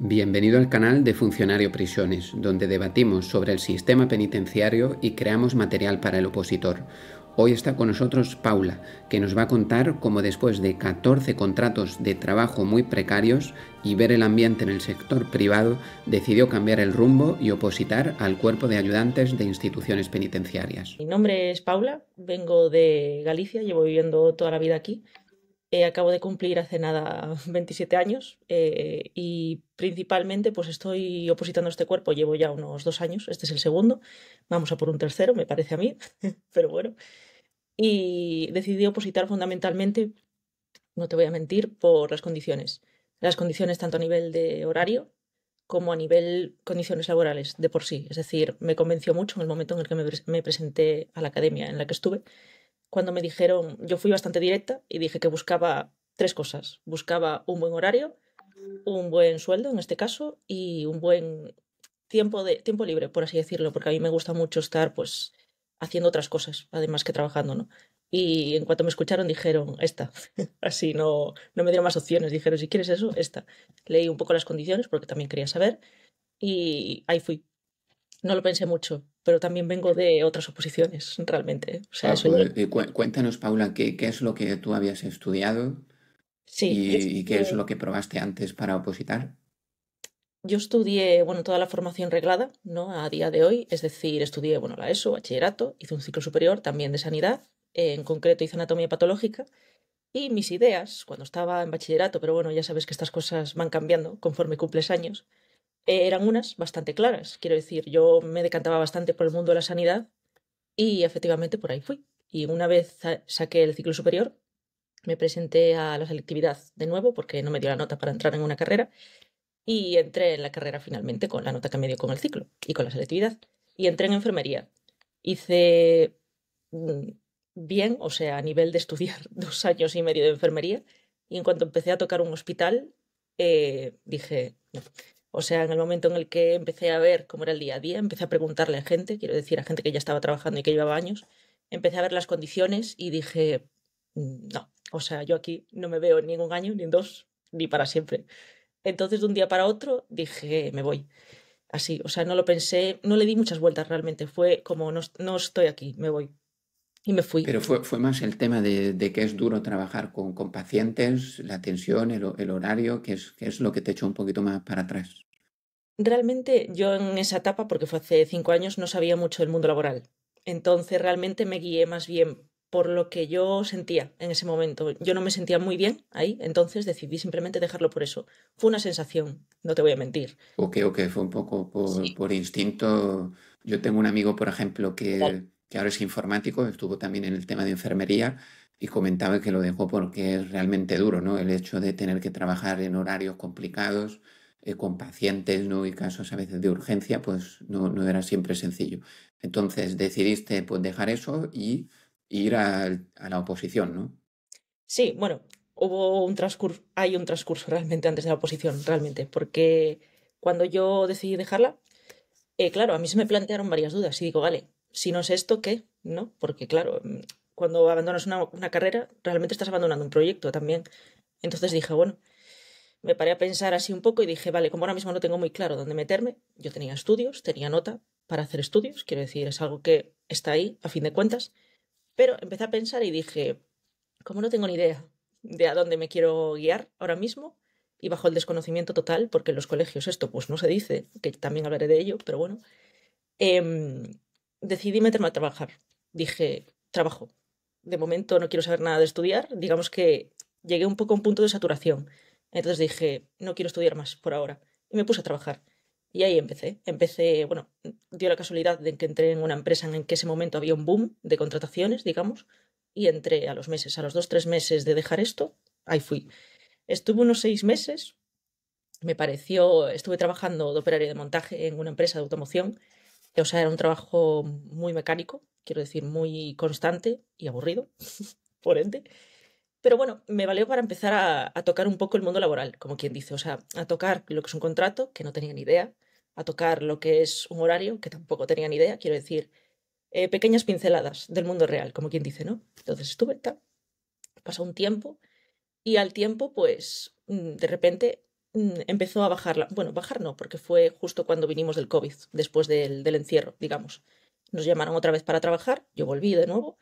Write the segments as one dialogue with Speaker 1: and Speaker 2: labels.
Speaker 1: Bienvenido al canal de Funcionario Prisiones, donde debatimos sobre el sistema penitenciario y creamos material para el opositor. Hoy está con nosotros Paula, que nos va a contar cómo después de 14 contratos de trabajo muy precarios y ver el ambiente en el sector privado, decidió cambiar el rumbo y opositar al cuerpo de ayudantes de instituciones penitenciarias.
Speaker 2: Mi nombre es Paula, vengo de Galicia, llevo viviendo toda la vida aquí. Acabo de cumplir hace nada 27 años y principalmente pues estoy opositando a este cuerpo, llevo ya unos 2 años, este es el segundo, vamos a por un tercero, me parece a mí, pero bueno. Y decidí opositar fundamentalmente, no te voy a mentir, por las condiciones. Las condiciones tanto a nivel de horario como a nivel condiciones laborales de por sí. Es decir, me convenció mucho en el momento en el que me presenté a la academia en la que estuve. Cuando me dijeron, yo fui bastante directa y dije que buscaba tres cosas. Buscaba un buen horario, un buen sueldo en este caso y un buen tiempo libre, por así decirlo, porque a mí me gusta mucho estar pues haciendo otras cosas, además que trabajando, ¿no? Y en cuanto me escucharon dijeron, esta. Así no me dieron más opciones, dijeron, si quieres eso, esta. Leí un poco las condiciones porque también quería saber y ahí fui. No lo pensé mucho, pero también vengo de otras oposiciones, realmente, ¿eh? O sea,
Speaker 1: Ah,
Speaker 2: eso ya...
Speaker 1: pues, cuéntanos, Paula, ¿qué es lo que tú habías estudiado
Speaker 2: Sí,
Speaker 1: y qué es lo que probaste antes para opositar?
Speaker 2: yo estudié, bueno, toda la formación reglada, ¿no? A día de hoy, es decir, estudié, bueno, la ESO, bachillerato, hice un ciclo superior también de sanidad, en concreto hice anatomía patológica, y mis ideas, cuando estaba en bachillerato, pero bueno, ya sabes que estas cosas van cambiando conforme cumples años, eran unas bastante claras. Quiero decir, yo me decantaba bastante por el mundo de la sanidad y efectivamente por ahí fui. Y una vez saqué el ciclo superior, me presenté a la selectividad de nuevo porque no me dio la nota para entrar en una carrera y entré en la carrera finalmente con la nota que me dio con el ciclo y con la selectividad. Y entré en enfermería. Hice mm, bien, o sea, a nivel de estudiar 2 años y medio de enfermería. Y en cuanto empecé a tocar un hospital, dije, no. O sea, en el momento en el que empecé a ver cómo era el día a día, empecé a preguntarle a gente, quiero decir, a gente que ya estaba trabajando y que llevaba años, empecé a ver las condiciones y dije, no, o sea, yo aquí no me veo ni en un año, ni en dos, ni para siempre. Entonces, de un día para otro, dije, me voy. Así, o sea, no lo pensé, no le di muchas vueltas realmente. Fue como, no, no estoy aquí, me voy. Y me fui.
Speaker 1: Pero fue más el tema de que es duro trabajar con pacientes, la tensión, el horario, qué es lo que te echó un poquito más para atrás.
Speaker 2: Realmente yo en esa etapa, porque fue hace 5 años, no sabía mucho del mundo laboral. Entonces, realmente me guié más bien por lo que yo sentía en ese momento. Yo no me sentía muy bien ahí, entonces decidí simplemente dejarlo por eso. Fue una sensación, no te voy a mentir.
Speaker 1: O que fue un poco
Speaker 2: Sí,
Speaker 1: por instinto. Yo tengo un amigo, por ejemplo,
Speaker 2: total.
Speaker 1: que ahora es informático, estuvo también en el tema de enfermería y comentaba que lo dejó porque es realmente duro, ¿no? El hecho de tener que trabajar en horarios complicados, con pacientes, ¿no? Y casos a veces de urgencia, pues no era siempre sencillo. Entonces decidiste pues dejar eso y ir a la oposición, ¿no?
Speaker 2: Sí, bueno, hubo un transcurso, hay un transcurso realmente antes de la oposición, realmente, porque cuando yo decidí dejarla, claro, a mí se me plantearon varias dudas y digo, vale, si no es esto, ¿qué? ¿No? Porque claro, cuando abandonas una carrera, realmente estás abandonando un proyecto también. Entonces dije, bueno, me paré a pensar así un poco y dije, vale, como ahora mismo no tengo muy claro dónde meterme, yo tenía estudios, tenía nota para hacer estudios, quiero decir, es algo que está ahí, a fin de cuentas, pero empecé a pensar y dije, como no tengo ni idea de a dónde me quiero guiar ahora mismo y bajo el desconocimiento total, porque en los colegios esto pues no se dice, que también hablaré de ello, pero bueno, em, decidí meterme a trabajar. Dije, trabajo. De momento no quiero saber nada de estudiar. Digamos que llegué un poco a un punto de saturación. Entonces dije, no quiero estudiar más por ahora. Y me puse a trabajar. Y ahí empecé. Empecé, bueno, dio la casualidad de que entré en una empresa en que ese momento había un boom de contrataciones, digamos, y entré a los meses, a los 2, 3 meses de dejar esto, ahí fui. Estuve unos 6 meses, me pareció, estuve trabajando de operario de montaje en una empresa de automoción, o sea, era un trabajo muy mecánico, quiero decir, muy constante y aburrido, por ende. Pero bueno, me valió para empezar a tocar un poco el mundo laboral, como quien dice, o sea, a tocar lo que es un contrato, que no tenía ni idea, a tocar lo que es un horario, que tampoco tenía ni idea, quiero decir, pequeñas pinceladas del mundo real, como quien dice, ¿no? Entonces pasó un tiempo y al tiempo, pues, de repente empezó a bajarla. Bueno, bajar no, porque fue justo cuando vinimos del COVID, después del encierro, digamos. Nos llamaron otra vez para trabajar, yo volví de nuevo,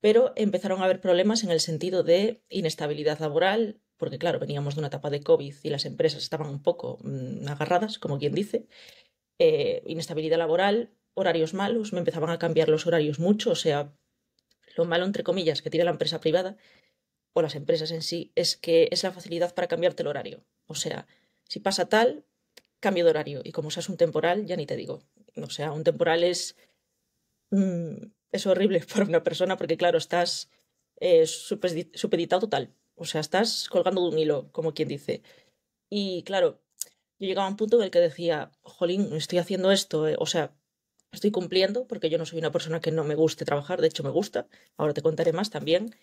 Speaker 2: pero empezaron a haber problemas en el sentido de inestabilidad laboral, porque claro, veníamos de una etapa de COVID y las empresas estaban un poco agarradas, como quien dice. Inestabilidad laboral, horarios malos, me empezaban a cambiar los horarios mucho, o sea, lo malo, entre comillas, que tiene la empresa privada o las empresas en sí, es que es la facilidad para cambiarte el horario. O sea, si pasa tal, cambio de horario. Y como seas un temporal, ya ni te digo. O sea, un temporal es horrible para una persona porque, claro, estás supeditado total. O sea, estás colgando de un hilo, como quien dice. Y claro, yo llegaba a un punto en el que decía, jolín, estoy haciendo esto, o sea, estoy cumpliendo, porque yo no soy una persona que no me guste trabajar, de hecho me gusta, ahora te contaré más también,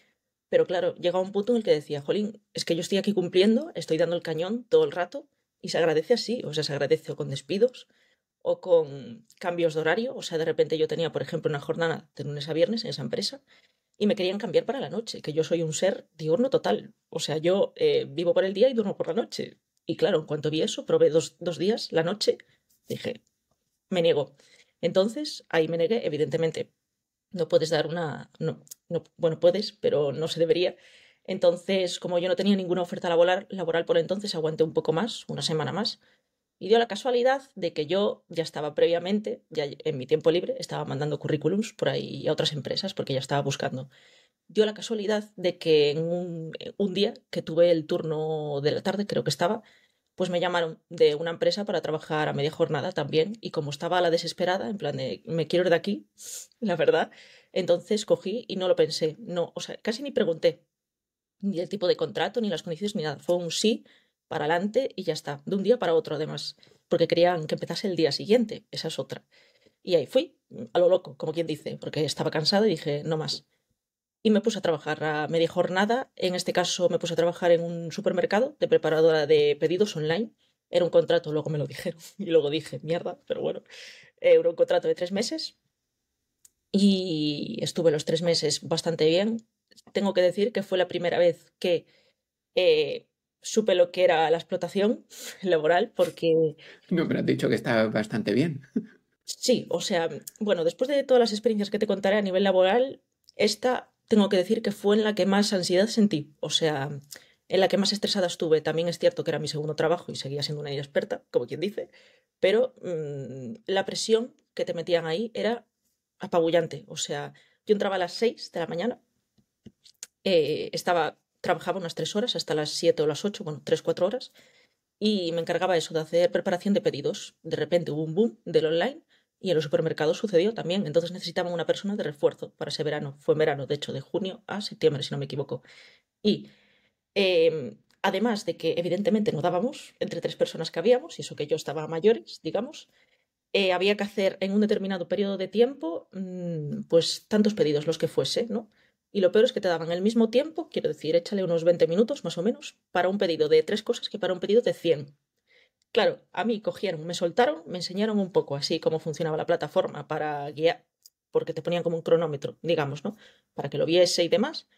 Speaker 2: pero claro, llega un punto en el que decía, jolín, es que yo estoy aquí cumpliendo, estoy dando el cañón todo el rato y se agradece así, o sea, se agradece o con despidos o con cambios de horario, o sea, de repente yo tenía, por ejemplo, una jornada de lunes a viernes en esa empresa y me querían cambiar para la noche, que yo soy un ser diurno total, o sea, yo vivo por el día y duermo por la noche. Y claro, en cuanto vi eso, probé dos días la noche, dije, me niego. Entonces, ahí me negué, evidentemente, no puedes dar una, no, no, bueno, puedes, pero no se debería. Entonces, como yo no tenía ninguna oferta laboral por entonces, aguanté un poco más, una semana más, y dio la casualidad de que yo ya estaba previamente, ya en mi tiempo libre, estaba mandando currículums por ahí a otras empresas porque ya estaba buscando. Dio la casualidad de que en un día que tuve el turno de la tarde, creo que estaba, pues me llamaron de una empresa para trabajar a media jornada también y como estaba a la desesperada, en plan de me quiero ir de aquí, la verdad, entonces cogí y no lo pensé, no, o sea, casi ni pregunté ni el tipo de contrato, ni las condiciones, ni nada, fue un sí para adelante y ya está, de un día para otro además, porque querían que empezase el día siguiente, esa es otra. Y ahí fui, a lo loco, como quien dice, porque estaba cansada y dije, no más. Y me puse a trabajar a media jornada. En este caso me puse a trabajar en un supermercado de preparadora de pedidos online. Era un contrato, luego me lo dijeron. Y luego dije, mierda, pero bueno. Era un contrato de 3 meses. Y estuve los 3 meses bastante bien. Tengo que decir que fue la primera vez que eh, supe lo que era la explotación laboral, porque
Speaker 1: No, pero has dicho que está bastante bien.
Speaker 2: sí, o sea, bueno, después de todas las experiencias que te contaré a nivel laboral, esta tengo que decir que fue en la que más ansiedad sentí, o sea, en la que más estresada estuve. También es cierto que era mi segundo trabajo y seguía siendo una inexperta, como quien dice, pero la presión que te metían ahí era apabullante. O sea, yo entraba a las 6 de la mañana, trabajaba unas 3 horas hasta las 7 o las 8, bueno, 3, 4 horas, y me encargaba eso de hacer preparación de pedidos. De repente hubo un boom del online y en los supermercados sucedió también. Entonces necesitaban una persona de refuerzo para ese verano. Fue en verano, de hecho, de junio a septiembre, si no me equivoco. Y además de que evidentemente no dábamos entre 3 personas que habíamos, y eso que yo estaba a mayores, digamos, había que hacer en un determinado periodo de tiempo, pues tantos pedidos los que fuese, ¿no? Y lo peor es que te daban el mismo tiempo, quiero decir, échale unos 20 minutos más o menos, para un pedido de 3 cosas que para un pedido de 100. Claro, a mí cogieron, me soltaron, me enseñaron un poco así cómo funcionaba la plataforma para guiar, porque te ponían como un cronómetro, digamos, ¿no? Para que lo viese y demás.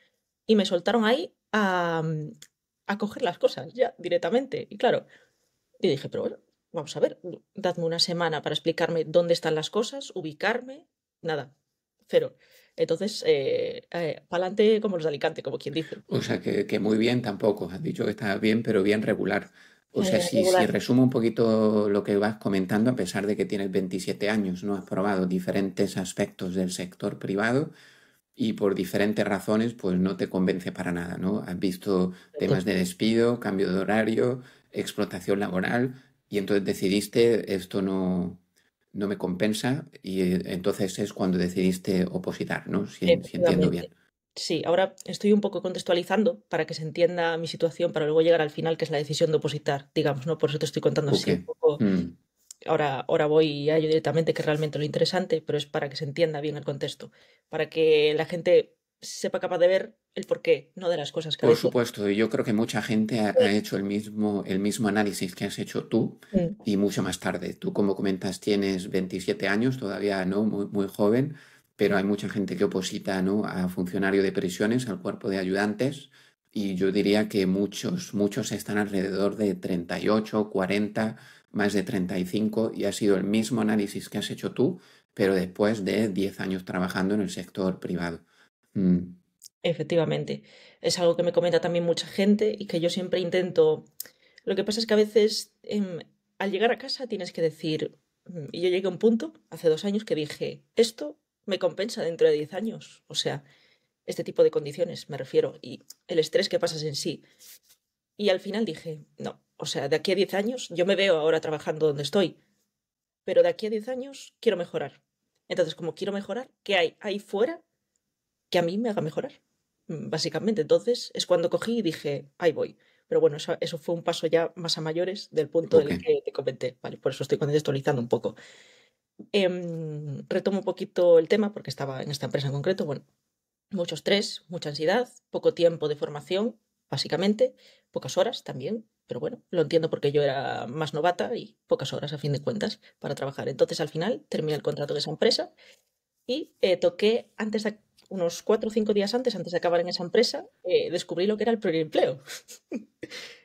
Speaker 2: Y me soltaron ahí a coger las cosas ya directamente. Y claro, yo dije, pero bueno, vamos a ver, dadme una semana para explicarme dónde están las cosas, ubicarme, nada, cero. Entonces, pa'lante como los de Alicante, como quien dice.
Speaker 1: O sea, que muy bien tampoco. Has dicho que está bien, pero bien regular. O sea, si
Speaker 2: Regular.
Speaker 1: resumo un poquito lo que vas comentando, a pesar de que tienes 27 años, ¿no? Has probado diferentes aspectos del sector privado y por diferentes razones, pues no te convence para nada, ¿no? Has visto temas de despido, cambio de horario, explotación laboral y entonces decidiste esto no me compensa y entonces es cuando decidiste opositar, ¿no? Si entiendo bien.
Speaker 2: Efectivamente. Sí, ahora estoy un poco contextualizando para que se entienda mi situación para luego llegar al final, que es la decisión de opositar, digamos, ¿no? Por eso te estoy contando
Speaker 1: Ok.
Speaker 2: así un poco.
Speaker 1: Mm.
Speaker 2: Ahora voy a ello directamente, que es realmente lo interesante, pero es para que se entienda bien el contexto, para que la gente sepa capaz de ver el porqué, no de las cosas que ha
Speaker 1: Por
Speaker 2: dicho.
Speaker 1: supuesto, y yo creo que mucha gente ha hecho el mismo análisis que has hecho tú
Speaker 2: Mm,
Speaker 1: y mucho más tarde. Tú, como comentas, tienes 27 años, todavía no muy, muy joven, pero hay mucha gente que oposita, ¿no? A funcionario de prisiones, al cuerpo de ayudantes, y yo diría que muchos están alrededor de 38, 40, más de 35 y ha sido el mismo análisis que has hecho tú, pero después de 10 años trabajando en el sector privado. Mm,
Speaker 2: Efectivamente, es algo que me comenta también mucha gente y que yo siempre intento. Lo que pasa es que a veces al llegar a casa tienes que decir, y yo llegué a un punto hace 2 años que dije, esto me compensa dentro de 10 años, o sea, este tipo de condiciones me refiero, y el estrés que pasas en sí. Y al final dije, no, o sea, de aquí a 10 años, yo me veo ahora trabajando donde estoy, pero de aquí a 10 años quiero mejorar. Entonces, como quiero mejorar, ¿qué hay ahí fuera que a mí me haga mejorar? Básicamente, entonces es cuando cogí y dije, ahí voy. Pero bueno, eso fue un paso ya más a mayores del punto
Speaker 1: ok.
Speaker 2: del que te comenté, ¿vale? Por eso estoy contextualizando un poco. Retomo un poquito el tema porque estaba en esta empresa en concreto. Bueno, mucho estrés, mucha ansiedad, poco tiempo de formación, básicamente, pocas horas también, pero bueno, lo entiendo porque yo era más novata y pocas horas a fin de cuentas para trabajar. Entonces al final terminé el contrato de esa empresa y toqué unos 4 o 5 días antes de acabar en esa empresa, descubrí lo que era el pluriempleo.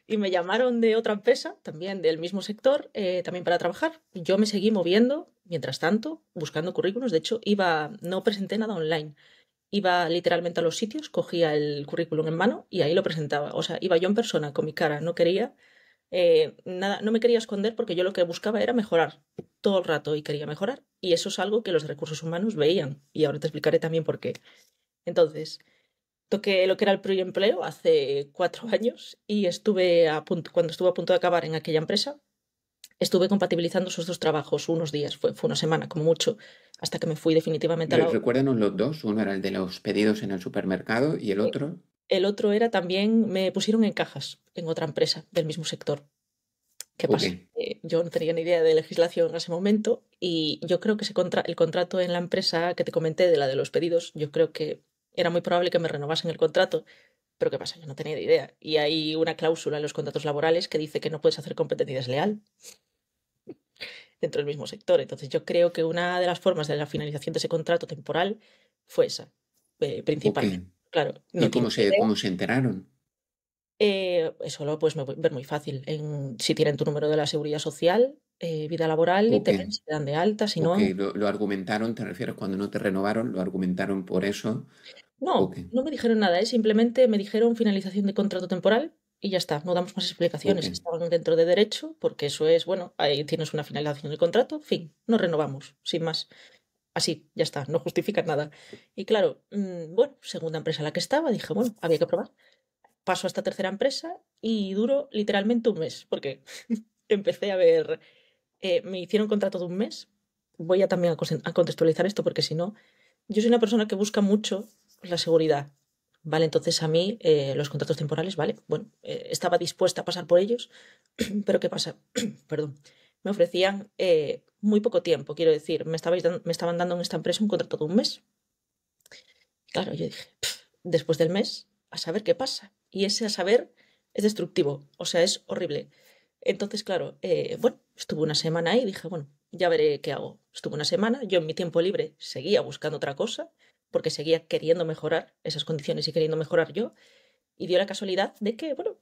Speaker 2: Y me llamaron de otra empresa, también del mismo sector, también para trabajar. Yo me seguí moviendo, mientras tanto, buscando currículos. De hecho, no presenté nada online. Iba literalmente a los sitios, cogía el currículum en mano y ahí lo presentaba. O sea, iba yo en persona con mi cara, no quería nada, no me quería esconder porque yo lo que buscaba era mejorar todo el rato y quería mejorar. Y eso es algo que los recursos humanos veían. Y ahora te explicaré también por qué. Entonces, toqué lo que era el preempleo hace 4 años y cuando estuve a punto de acabar en aquella empresa, estuve compatibilizando esos dos trabajos unos días, fue una semana como mucho, hasta que me fui definitivamente a la otra.
Speaker 1: Recuérdanos los dos, uno era el de los pedidos en el supermercado y el
Speaker 2: Eh,
Speaker 1: otro,
Speaker 2: El otro era también, me pusieron en cajas en otra empresa del mismo sector. ¿Qué
Speaker 1: ok,
Speaker 2: pasa? Yo no tenía ni idea de legislación en ese momento y yo creo que el contrato en la empresa que te comenté de la de los pedidos, yo creo que era muy probable que me renovasen el contrato, pero ¿qué pasa? Yo no tenía ni idea. Y hay una cláusula en los contratos laborales que dice que no puedes hacer competencia desleal dentro del mismo sector. Entonces yo creo que una de las formas de la finalización de ese contrato temporal fue esa,
Speaker 1: ok.
Speaker 2: principalmente. Claro,
Speaker 1: ¿Y
Speaker 2: no tenía ni idea.
Speaker 1: cómo se enteraron?
Speaker 2: Eso lo puedes ver muy fácil. Si tienen tu número de la seguridad social, vida laboral, y
Speaker 1: Ok,
Speaker 2: te ven, si te dan de alta, si
Speaker 1: ok,
Speaker 2: no.
Speaker 1: lo argumentaron, te refieres cuando no te renovaron, lo argumentaron por eso. Ok,
Speaker 2: No, no me dijeron nada, simplemente me dijeron finalización de contrato temporal y ya está. No damos más
Speaker 1: ok.
Speaker 2: explicaciones. Estaban dentro de derecho, porque eso es, bueno, ahí tienes una finalización del contrato, fin, no renovamos, sin más. Así, ya está, no justifican nada. Y claro, bueno, segunda empresa en la que estaba, dije, bueno, había que probar. Paso a esta tercera empresa y duró literalmente un mes, porque empecé a ver, me hicieron un contrato de un mes. Voy a también a contextualizar esto porque si no, yo soy una persona que busca mucho la seguridad, ¿vale? Entonces a mí los contratos temporales, ¿vale? Bueno, estaba dispuesta a pasar por ellos, pero ¿qué pasa? Perdón. Me ofrecían muy poco tiempo, quiero decir, me estaban dando en esta empresa un contrato de un mes. Claro, yo dije, después del mes, a saber qué pasa. Y ese a saber es destructivo, o sea, es horrible. Entonces, claro, bueno, estuve una semana ahí y dije, bueno, ya veré qué hago. Estuve una semana, yo en mi tiempo libre seguía buscando otra cosa, porque seguía queriendo mejorar esas condiciones y queriendo mejorar yo, y dio la casualidad de que, bueno,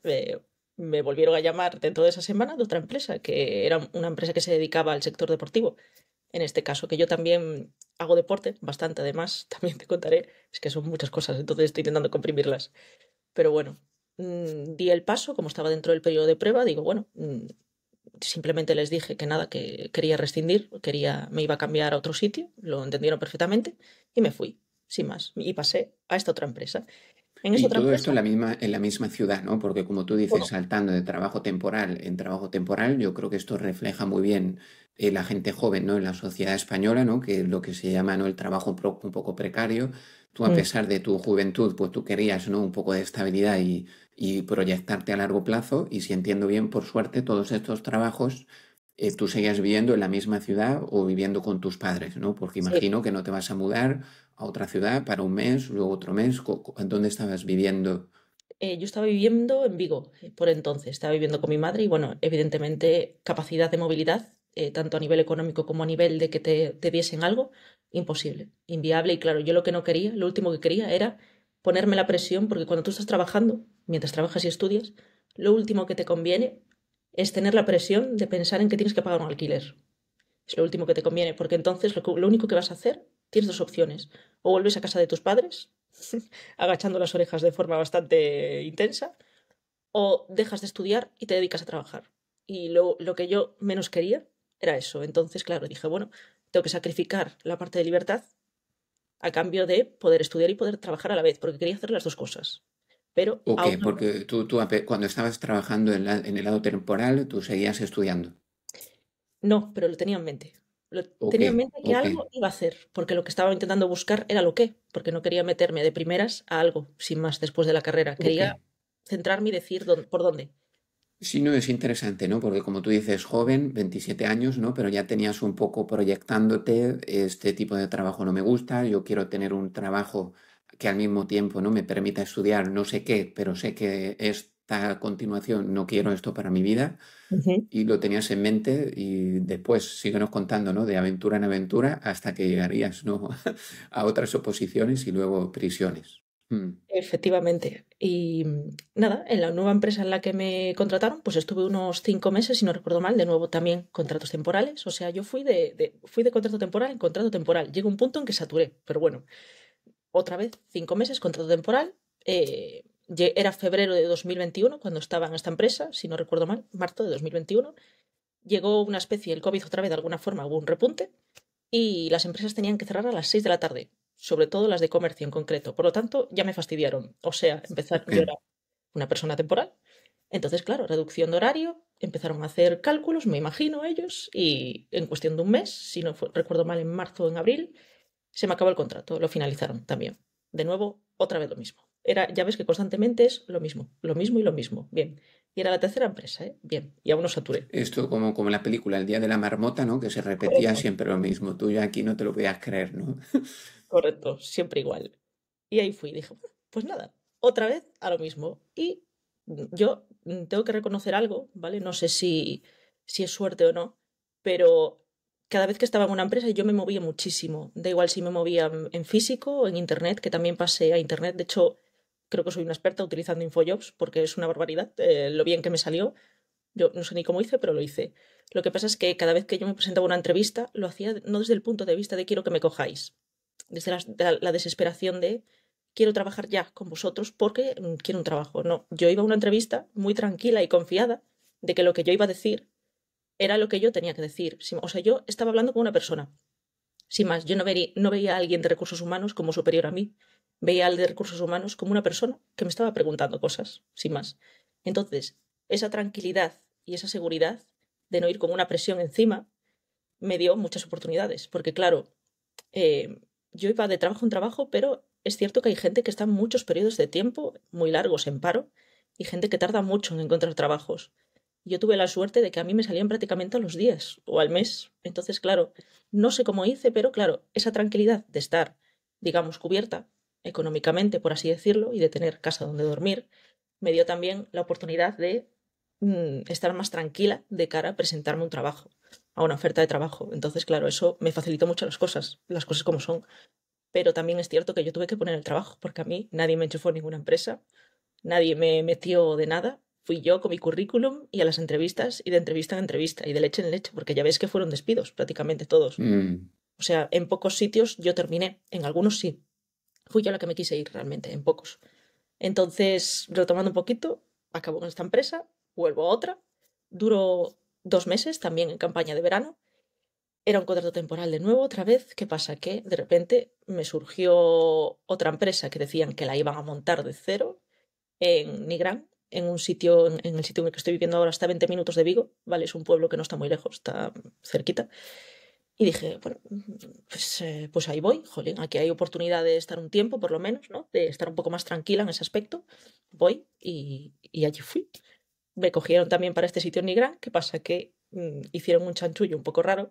Speaker 2: me volvieron a llamar dentro de esa semana de otra empresa, que era una empresa que se dedicaba al sector deportivo. En este caso, que yo también hago deporte, bastante además, también te contaré, es que son muchas cosas, entonces estoy intentando comprimirlas. Pero bueno, di el paso, como estaba dentro del periodo de prueba, digo, bueno, simplemente les dije que nada, que quería rescindir, me iba a cambiar a otro sitio, lo entendieron perfectamente y me fui, sin más, y pasé a esta otra empresa. En esa
Speaker 1: Y
Speaker 2: otra
Speaker 1: todo esto
Speaker 2: empresa,
Speaker 1: en la misma ciudad, ¿no? Porque como tú dices,
Speaker 2: bueno,
Speaker 1: saltando de trabajo temporal en trabajo temporal, yo creo que esto refleja muy bien la gente joven, ¿no? En la sociedad española, ¿no? Que es lo que se llama, ¿no? El trabajo un poco precario. Tú, a
Speaker 2: mm,
Speaker 1: pesar de tu juventud, pues tú querías, ¿no? Un poco de estabilidad y proyectarte a largo plazo. Y si entiendo bien, por suerte, todos estos trabajos tú seguías viviendo en la misma ciudad o viviendo con tus padres, ¿no? Porque
Speaker 2: sí,
Speaker 1: imagino que no te vas a mudar a otra ciudad para un mes, luego otro mes. ¿En dónde estabas viviendo?
Speaker 2: yo estaba viviendo en Vigo por entonces, estaba viviendo con mi madre y bueno, evidentemente capacidad de movilidad, tanto a nivel económico como a nivel de que te diesen algo, imposible, inviable y claro, yo lo que no quería, lo último que quería era ponerme la presión porque cuando tú estás trabajando mientras trabajas y estudias, lo último que te conviene es tener la presión de pensar en que tienes que pagar un alquiler. Es lo último que te conviene, porque entonces lo único que vas a hacer, tienes dos opciones. O vuelves a casa de tus padres, agachando las orejas de forma bastante intensa, o dejas de estudiar y te dedicas a trabajar. Y lo que yo menos quería era eso. Entonces, claro, dije, bueno, tengo que sacrificar la parte de libertad a cambio de poder estudiar y poder trabajar a la vez, porque quería hacer las dos cosas. Pero
Speaker 1: ¿O qué?
Speaker 2: aún
Speaker 1: Porque cuando estabas trabajando en el lado temporal, tú seguías estudiando.
Speaker 2: no, pero lo tenía en mente.
Speaker 1: ¿O
Speaker 2: Tenía
Speaker 1: qué?
Speaker 2: en mente que
Speaker 1: ¿O qué?
Speaker 2: algo iba a hacer, porque lo que estaba intentando buscar era lo qué, porque no quería meterme de primeras a algo, sin más, después de la carrera.
Speaker 1: ¿O
Speaker 2: Quería
Speaker 1: qué?
Speaker 2: centrarme y decir por dónde.
Speaker 1: Sí, no, es interesante, ¿no? Porque como tú dices, joven, 27 años, ¿no? Pero ya tenías un poco proyectándote, este tipo de trabajo no me gusta, yo quiero tener un trabajo que al mismo tiempo, ¿no? Me permita estudiar no sé qué, pero sé que esta continuación no quiero esto para mi vida
Speaker 2: Ujú.
Speaker 1: y lo tenías en mente y después síguenos contando, ¿no? De aventura en aventura hasta que llegarías, ¿no? A otras oposiciones y luego prisiones. Mm.
Speaker 2: Efectivamente. Y nada, en la nueva empresa en la que me contrataron, pues estuve unos 5 meses, si no recuerdo mal, de nuevo también contratos temporales. O sea, yo fui de contrato temporal en contrato temporal. Llegó un punto en que saturé, pero bueno, otra vez 5 meses, contrato temporal. Era febrero de 2021 cuando estaba en esta empresa, si no recuerdo mal, marzo de 2021. Llegó una especie, el COVID otra vez de alguna forma, hubo un repunte y las empresas tenían que cerrar a las 6 de la tarde, sobre todo las de comercio en concreto. Por lo tanto, ya me fastidiaron. O sea,
Speaker 1: Ok.
Speaker 2: yo era una persona temporal. Entonces, claro, reducción de horario, empezaron a hacer cálculos, me imagino ellos, y en cuestión de un mes, si no recuerdo mal, en marzo o en abril, se me acabó el contrato, lo finalizaron también. De nuevo, otra vez lo mismo. Ya ves que constantemente es lo mismo y lo mismo. Bien. Y era la tercera empresa, ¿eh? Bien. Y aún no saturé.
Speaker 1: Esto como la película El día de la marmota, ¿no? Que se repetía
Speaker 2: Correcto,
Speaker 1: siempre lo mismo. Tú ya aquí no te lo podías creer, ¿no?
Speaker 2: correcto, siempre igual. Y ahí fui, dije, "Bueno, pues nada, otra vez a lo mismo". Y yo tengo que reconocer algo, ¿vale? No sé si es suerte o no, pero cada vez que estaba en una empresa yo me movía muchísimo. Da igual si me movía en físico o en internet, que también pasé a internet. De hecho, creo que soy una experta utilizando Infojobs porque es una barbaridad lo bien que me salió. Yo no sé ni cómo hice, pero lo hice. Lo que pasa es que cada vez que yo me presentaba a una entrevista, lo hacía no desde el punto de vista de quiero que me cojáis, desde la desesperación de quiero trabajar ya con vosotros porque quiero un trabajo. No, yo iba a una entrevista muy tranquila y confiada de que lo que yo iba a decir era lo que yo tenía que decir. O sea, yo estaba hablando con una persona. Sin más, yo no veía a alguien de recursos humanos como superior a mí. Veía al de recursos humanos como una persona que me estaba preguntando cosas, sin más. Entonces, esa tranquilidad y esa seguridad de no ir con una presión encima me dio muchas oportunidades. Porque, claro, eh, yo iba de trabajo en trabajo, pero es cierto que hay gente que está muchos periodos de tiempo muy largos en paro y gente que tarda mucho en encontrar trabajos. Yo tuve la suerte de que a mí me salían prácticamente a los días o al mes. Entonces, claro, no sé cómo hice, pero claro, esa tranquilidad de estar, digamos, cubierta económicamente, por así decirlo, y de tener casa donde dormir, me dio también la oportunidad de estar más tranquila de cara a presentarme un trabajo, a una oferta de trabajo. Entonces, claro, eso me facilitó mucho las cosas como son. Pero también es cierto que yo tuve que poner el trabajo, porque a mí nadie me enchufó en ninguna empresa, nadie me metió de nada. Fui yo con mi currículum y a las entrevistas y de entrevista en entrevista y de leche en leche, porque ya ves que fueron despidos prácticamente todos.
Speaker 1: Mm.
Speaker 2: O sea, en pocos sitios yo terminé, en algunos sí. Fui yo la que me quise ir realmente, en pocos. Entonces, retomando un poquito, acabo con esta empresa, vuelvo a otra, duró 2 meses también en campaña de verano. Era un contrato temporal de nuevo, otra vez. ¿Qué pasa? Que de repente me surgió otra empresa que decían que la iban a montar de cero en Nigrán, en el sitio en el que estoy viviendo ahora, está a 20 minutos de Vigo, ¿vale? Es un pueblo que no está muy lejos, está cerquita. Y dije, bueno, pues ahí voy, jolín, aquí hay oportunidad de estar un tiempo, por lo menos, ¿no? De estar un poco más tranquila en ese aspecto. Voy y allí fui. Me cogieron también para este sitio en Nigrán. ¿Qué pasa? Que hicieron un chanchullo un poco raro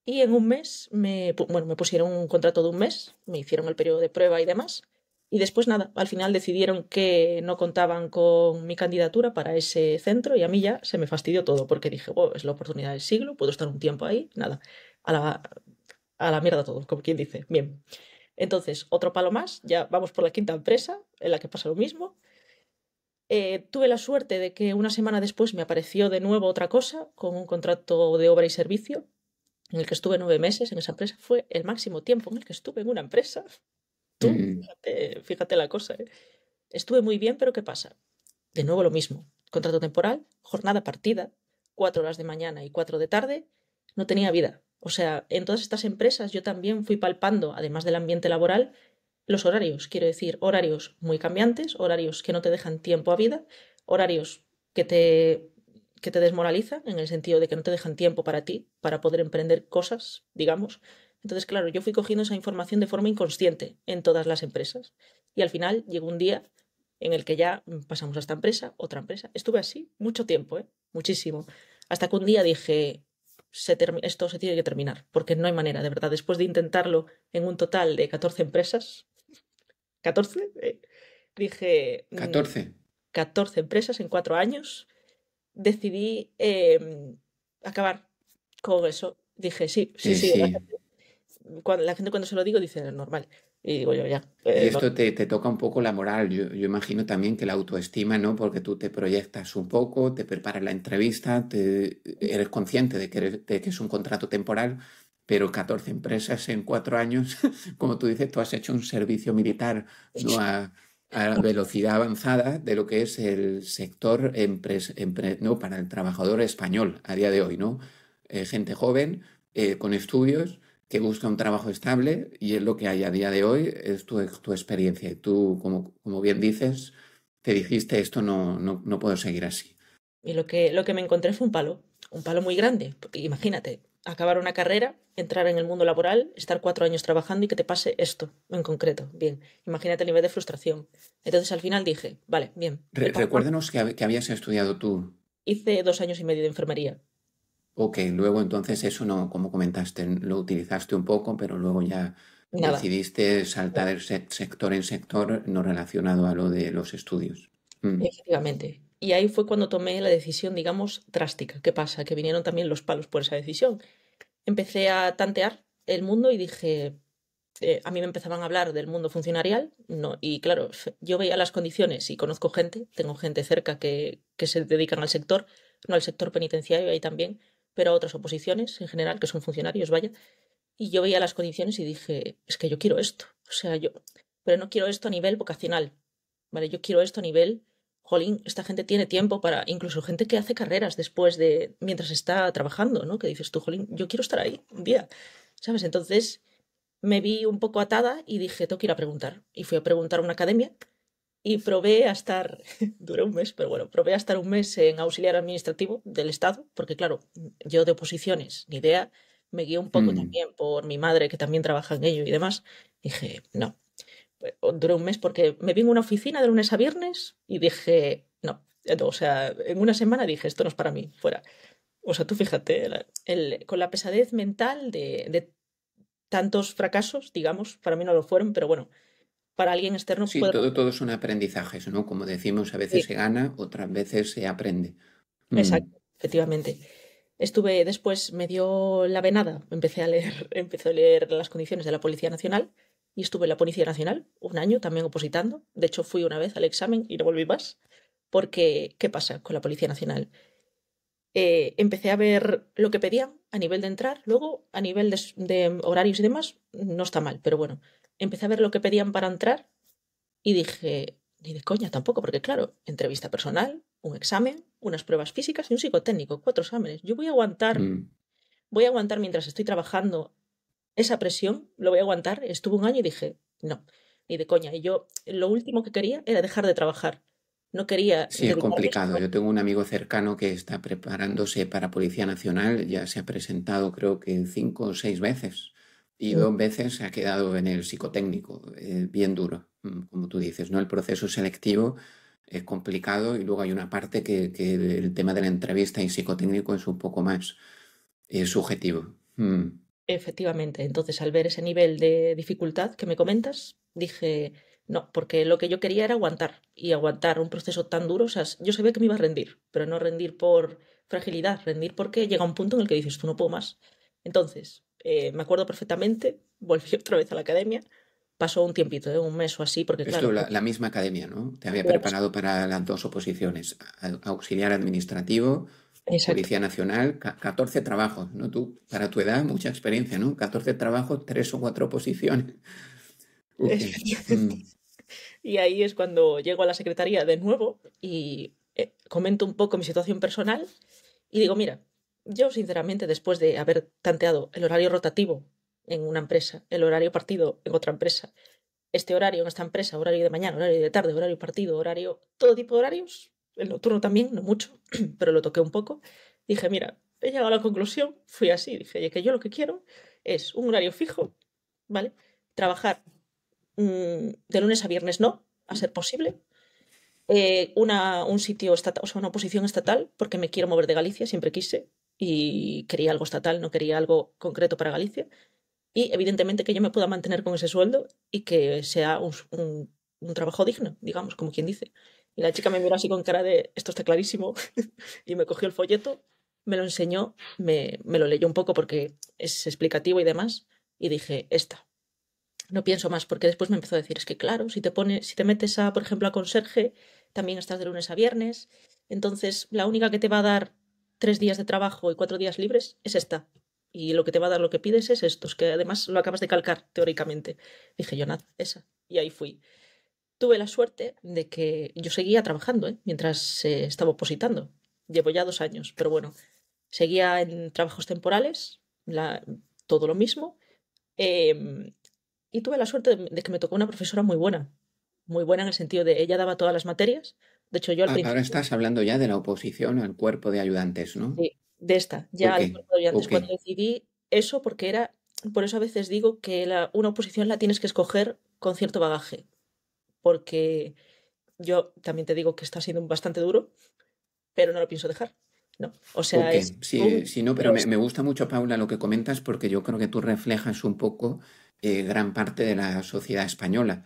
Speaker 2: y en un mes me pusieron un contrato de un mes, me hicieron el periodo de prueba y demás. Y después nada, al final decidieron que no contaban con mi candidatura para ese centro y a mí ya se me fastidió todo porque dije, wow, es la oportunidad del siglo, puedo estar un tiempo ahí, nada, a la, a la mierda todo, como quien dice. Bien. Entonces, otro palo más, ya vamos por la quinta empresa en la que pasa lo mismo. Tuve la suerte de que una semana después me apareció de nuevo otra cosa con un contrato de obra y servicio en el que estuve 9 meses en esa empresa. Fue el máximo tiempo en el que estuve en una empresa. Tú,
Speaker 1: Mm,
Speaker 2: fíjate la cosa, ¿eh? Estuve muy bien, pero ¿qué pasa? De nuevo lo mismo. Contrato temporal, jornada partida, 4 horas de mañana y 4 de tarde, no tenía vida. O sea, en todas estas empresas yo también fui palpando, además del ambiente laboral, los horarios. Quiero decir, horarios muy cambiantes, horarios que no te dejan tiempo a vida, horarios que te desmoralizan en el sentido de que no te dejan tiempo para ti, para poder emprender cosas, digamos. Entonces, claro, yo fui cogiendo esa información de forma inconsciente en todas las empresas. Y al final llegó un día en el que ya pasamos a esta empresa, otra empresa. Estuve así mucho tiempo, ¿eh? Muchísimo. Hasta que un día dije, esto se tiene que terminar, porque no hay manera, de verdad. Después de intentarlo en un total de 14 empresas, 14, dije,
Speaker 1: 14.
Speaker 2: 14 empresas en 4 años, decidí acabar con eso. Dije, sí, sí, sí.
Speaker 1: Sí.
Speaker 2: La gente cuando se lo digo dice, normal. Y digo yo, ya,
Speaker 1: Y
Speaker 2: no.
Speaker 1: esto te toca un poco la moral. Yo imagino también que la autoestima, ¿no? Porque tú te proyectas un poco, te preparas la entrevista, eres consciente de que es un contrato temporal, pero 14 empresas en 4 años, como tú dices, tú has hecho un servicio militar, ¿no? A velocidad avanzada de lo que es el sector ¿no? Para el trabajador español a día de hoy, ¿no? Gente joven, con estudios que busca un trabajo estable y es lo que hay a día de hoy, es tu experiencia. Y tú, como bien dices, te dijiste, esto no puedo seguir así.
Speaker 2: Y lo que me encontré fue un palo muy grande. Imagínate, acabar una carrera, entrar en el mundo laboral, estar 4 años trabajando y que te pase esto en concreto. Bien, imagínate el nivel de frustración. Entonces al final dije, vale, bien, el panorama.
Speaker 1: Recuérdanos que habías estudiado tú.
Speaker 2: Hice 2 años y medio de enfermería.
Speaker 1: Ok, luego entonces eso no, como comentaste, lo utilizaste un poco, pero luego ya
Speaker 2: Nada,
Speaker 1: decidiste saltar el sector en sector no relacionado a lo de los estudios. Mm,
Speaker 2: efectivamente. Y ahí fue cuando tomé la decisión, digamos, drástica. ¿Qué pasa? Que vinieron también los palos por esa decisión. Empecé a tantear el mundo y dije, a mí me empezaban a hablar del mundo funcionarial, no, y claro, yo veía las condiciones y conozco gente, tengo gente cerca que se dedican al sector, no al sector penitenciario ahí también, pero a otras oposiciones en general, que son funcionarios, vaya, y yo veía las condiciones y dije, es que yo quiero esto, o sea, pero no quiero esto a nivel vocacional, ¿vale? Yo quiero esto a nivel, jolín, esta gente tiene tiempo para, incluso gente que hace carreras después de, mientras está trabajando, ¿no? Que dices tú, jolín, yo quiero estar ahí un día, ¿sabes? Entonces me vi un poco atada y dije, tengo que ir a preguntar. Y fui a preguntar a una academia y probé a estar, duré un mes, pero bueno, probé a estar un mes en auxiliar administrativo del Estado, porque claro, yo de oposiciones, ni idea, me guié un poco
Speaker 1: mm.
Speaker 2: también por mi madre que también trabaja en ello y demás. Dije, no, duré un mes porque me vi en una oficina de lunes a viernes y dije, no, o sea, en una semana dije, esto no es para mí, fuera. O sea, tú fíjate, con la pesadez mental de tantos fracasos, digamos, para mí no lo fueron, pero bueno, para alguien externo
Speaker 1: Sí,
Speaker 2: puede
Speaker 1: todo son aprendizajes, ¿no? Como decimos, a veces
Speaker 2: sí,
Speaker 1: se gana, otras veces se aprende. Mm,
Speaker 2: exacto, efectivamente. Estuve, después me dio la venada, empecé a leer, empecé a leer las condiciones de la Policía Nacional y estuve en la Policía Nacional un año también opositando. De hecho, fui una vez al examen y no volví más. Porque, ¿qué pasa con la Policía Nacional? Empecé a ver lo que pedían a nivel de entrar, luego a nivel de horarios y demás, no está mal, pero bueno, empecé a ver lo que pedían para entrar. Y dije, ni de coña tampoco, porque claro, entrevista personal, un examen, unas pruebas físicas y un psicotécnico, 4 exámenes. Yo
Speaker 1: mm.
Speaker 2: voy a aguantar mientras estoy trabajando esa presión, lo voy a aguantar. Estuve un año y dije, no, ni de coña. Y yo lo último que quería era dejar de trabajar. No quería
Speaker 1: Sí, es
Speaker 2: dedicarme
Speaker 1: complicado.
Speaker 2: solo.
Speaker 1: Yo tengo un amigo cercano que está preparándose para Policía Nacional, ya se ha presentado creo que 5 o 6 veces y 2 veces se ha quedado en el psicotécnico, bien duro, como tú dices, ¿no? El proceso selectivo es complicado y luego hay una parte que el tema de la entrevista y psicotécnico es un poco más subjetivo.
Speaker 2: Efectivamente. Entonces, al ver ese nivel de dificultad que me comentas, dije, no, porque lo que yo quería era aguantar y aguantar un proceso tan duro. O sea, yo sabía que me iba a rendir, pero no rendir por fragilidad, rendir porque llega un punto en el que dices, tú no puedo más. Entonces, me acuerdo perfectamente, volví otra vez a la academia, pasó un tiempito, un mes o así, porque
Speaker 1: Esto,
Speaker 2: claro,
Speaker 1: la misma academia, ¿no? Te había
Speaker 2: la misma.
Speaker 1: preparado para las dos oposiciones, auxiliar administrativo,
Speaker 2: Exacto.
Speaker 1: Policía Nacional, 14 trabajos, ¿no? Tú, para tu edad, mucha experiencia, ¿no? 14 trabajos, 3 o 4 posiciones. Ok.
Speaker 2: Efectivamente.
Speaker 1: Mm.
Speaker 2: Y ahí es cuando llego a la secretaría de nuevo y comento un poco mi situación personal y digo, mira, yo sinceramente después de haber tanteado el horario rotativo en una empresa, el horario partido en otra empresa, este horario en esta empresa, horario de mañana, horario de tarde, horario partido, horario, todo tipo de horarios, el nocturno también, no mucho, pero lo toqué un poco, dije, mira, he llegado a la conclusión, fui así, dije, oye, que yo lo que quiero es un horario fijo, ¿vale? Trabajar de lunes a viernes no, a ser posible. Un sitio estatal, o sea, una posición estatal, porque me quiero mover de Galicia, siempre quise, y quería algo estatal, no quería algo concreto para Galicia. Y evidentemente que yo me pueda mantener con ese sueldo y que sea un trabajo digno, digamos, como quien dice. Y la chica me miró así con cara de, esto está clarísimo, y me cogió el folleto, me lo enseñó, me lo leyó un poco porque es explicativo y demás, y dije, esta. No pienso más, porque después me empezó a decir, es que claro, si te metes a, por ejemplo, a conserje, también estás de lunes a viernes, entonces la única que te va a dar 3 días de trabajo y 4 días libres es esta. Y lo que te va a dar lo que pides es esto, es que además lo acabas de calcar teóricamente. Dije yo, nada, esa. Y ahí fui. Tuve la suerte de que yo seguía trabajando, ¿eh? Mientras estaba opositando. Llevo ya 2 años, pero bueno, seguía en trabajos temporales, todo lo mismo. em, y tuve la suerte de que me tocó una profesora muy buena en el sentido de ella daba todas las materias. De hecho, yo al
Speaker 1: Ahora
Speaker 2: principio,
Speaker 1: estás hablando ya de la oposición al cuerpo de ayudantes, ¿no?
Speaker 2: sí, de esta, ya
Speaker 1: Ok,
Speaker 2: al cuerpo de antes,
Speaker 1: ok.
Speaker 2: cuando decidí eso, porque era, por eso a veces digo que una oposición la tienes que escoger con cierto bagaje, porque yo también te digo que está siendo bastante duro, pero no lo pienso dejar, ¿no? O sea,
Speaker 1: Ok,
Speaker 2: es
Speaker 1: sí,
Speaker 2: un
Speaker 1: sí, no, pero
Speaker 2: pero
Speaker 1: me gusta mucho, Paula, lo que comentas porque yo creo que tú reflejas un poco gran parte de la sociedad española.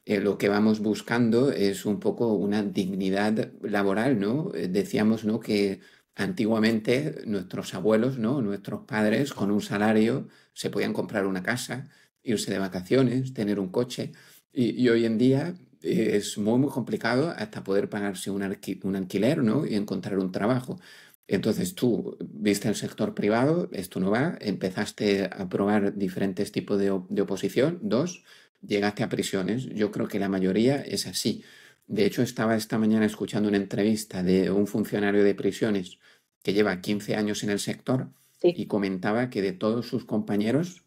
Speaker 1: Lo que vamos buscando es un poco una dignidad laboral, ¿no? Decíamos, ¿no? Que antiguamente nuestros abuelos, ¿no? Nuestros padres con un salario se podían comprar una casa, irse de vacaciones, tener un coche y hoy en día es muy, muy complicado hasta poder pagarse un alquiler, ¿no? Y encontrar un trabajo. Entonces tú viste el sector privado, esto no va, empezaste a probar diferentes tipos de oposición, dos, llegaste a prisiones. Yo creo que la mayoría es así. De hecho, estaba esta mañana escuchando una entrevista de un funcionario de prisiones que lleva 15 años en el sector
Speaker 2: sí,
Speaker 1: y comentaba que de todos sus compañeros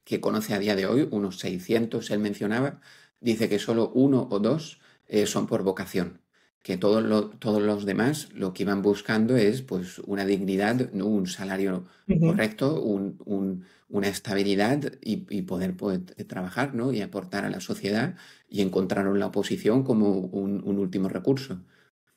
Speaker 1: que conoce a día de hoy, unos 600 él mencionaba, dice que solo uno o dos son por vocación, que todos los demás lo que iban buscando es pues una dignidad, ¿no? Un salario
Speaker 2: ujú,
Speaker 1: correcto, una estabilidad y poder trabajar, ¿no? Y aportar a la sociedad y encontraron la oposición como un último recurso.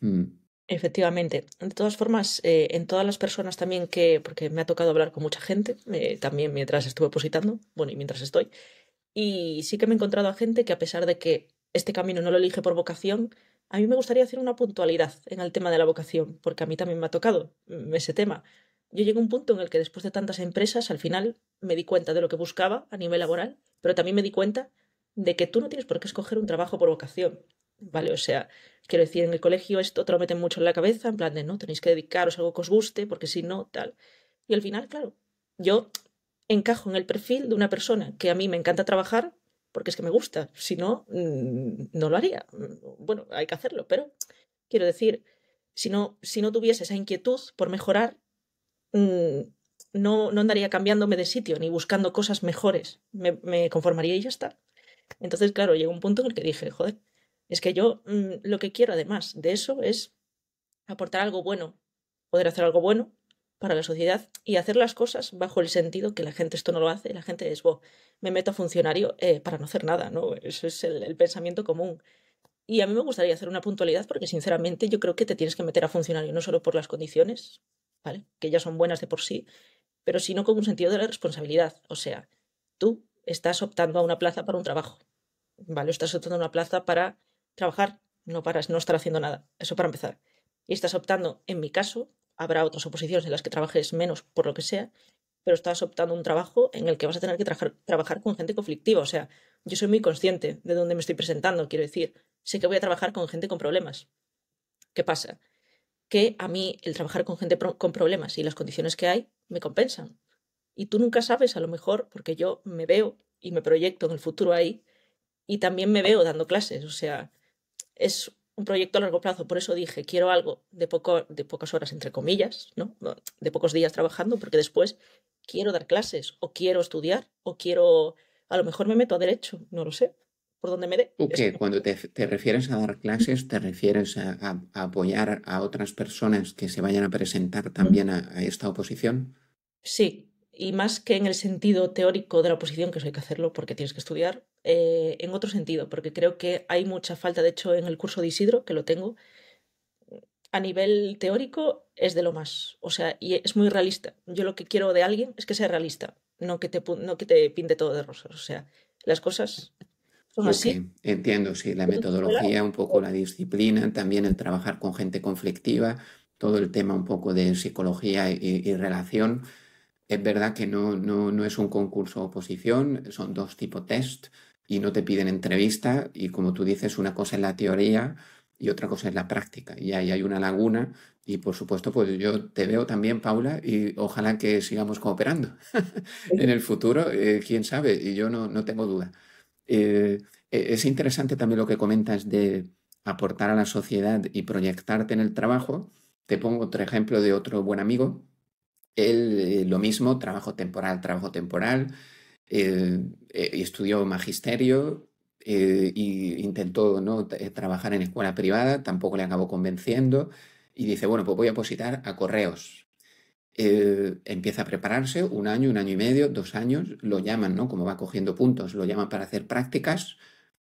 Speaker 1: Mm.
Speaker 2: efectivamente. De todas formas, en todas las personas también porque me ha tocado hablar con mucha gente, también mientras estuve opositando, bueno, y mientras estoy. Y sí que me he encontrado a gente que a pesar de que este camino no lo elige por vocación, a mí me gustaría hacer una puntualidad en el tema de la vocación, porque a mí también me ha tocado ese tema. Yo llegué a un punto en el que después de tantas empresas, al final me di cuenta de lo que buscaba a nivel laboral, pero también me di cuenta de que tú no tienes por qué escoger un trabajo por vocación, ¿vale? O sea, quiero decir, en el colegio esto te lo meten mucho en la cabeza, en plan de no, tenéis que dedicaros a algo que os guste, porque si no, tal. Y al final, claro, yo encajo en el perfil de una persona que a mí me encanta trabajar porque es que me gusta. Si no, no lo haría. Bueno, hay que hacerlo, pero quiero decir, si no tuviese esa inquietud por mejorar, mm, no andaría cambiándome de sitio ni buscando cosas mejores. Me conformaría y ya está. Entonces, claro, llegó un punto en el que dije, joder, es que yo lo que quiero además de eso es aportar algo bueno, poder hacer algo bueno para la sociedad y hacer las cosas bajo el sentido que la gente esto no lo hace, la gente es, me meto a funcionario para no hacer nada, ¿no? Eso es el pensamiento común. Y a mí me gustaría hacer una puntualidad porque sinceramente yo creo que te tienes que meter a funcionario no solo por las condiciones, ¿vale? Que ya son buenas de por sí, pero sino con un sentido de la responsabilidad. O sea, tú estás optando a una plaza para un trabajo, ¿vale? Estás optando a una plaza para trabajar, no para no estar haciendo nada. Eso para empezar. Y estás optando, en mi caso, habrá otras oposiciones en las que trabajes menos por lo que sea, pero estás optando un trabajo en el que vas a tener que trabajar con gente conflictiva. O sea, yo soy muy consciente de dónde me estoy presentando, quiero decir, sé que voy a trabajar con gente con problemas. ¿Qué pasa? Que a mí el trabajar con gente con problemas y las condiciones que hay me compensan. Y tú nunca sabes, a lo mejor, porque yo me veo y me proyecto en el futuro ahí y también me veo dando clases. O sea, es un proyecto a largo plazo. Por eso dije, quiero algo de pocas horas, entre comillas, ¿no? De pocos días trabajando, porque después quiero dar clases o quiero estudiar o quiero, a lo mejor me meto a derecho, no lo sé, por donde me dé.
Speaker 1: ¿Tú qué? Cuando te refieres a dar clases, te refieres a apoyar a otras personas que se vayan a presentar también a esta oposición?
Speaker 2: Sí, y más que en el sentido teórico de la oposición, que eso hay que hacerlo porque tienes que estudiar, en otro sentido, porque creo que hay mucha falta, de hecho, en el curso de Isidro, que lo tengo, a nivel teórico es de lo más, o sea, y es muy realista. Yo lo que quiero de alguien es que sea realista, no que te pinte todo de rosas, o sea, las cosas son
Speaker 1: Ok,
Speaker 2: así.
Speaker 1: entiendo, sí, la
Speaker 2: En tu escuela,
Speaker 1: metodología, un poco la disciplina, también el trabajar con gente conflictiva, todo el tema un poco de psicología y relación. Es verdad que no es un concurso o oposición, son dos tipos test y no te piden entrevista y como tú dices, una cosa es la teoría y otra cosa es la práctica y ahí hay una laguna y por supuesto pues yo te veo también, Paula, y ojalá que sigamos cooperando en el futuro, quién sabe, y yo no tengo duda. Eh, es interesante también lo que comentas de aportar a la sociedad y proyectarte en el trabajo. Te pongo otro ejemplo de otro buen amigo. Él, lo mismo, trabajo temporal, estudió magisterio y intentó, ¿no? Trabajar en escuela privada, tampoco le acabó convenciendo y dice, bueno, pues voy a opositar a correos. Empieza a prepararse un año y medio, 2 años, lo llaman, ¿no? Como va cogiendo puntos, lo llaman para hacer prácticas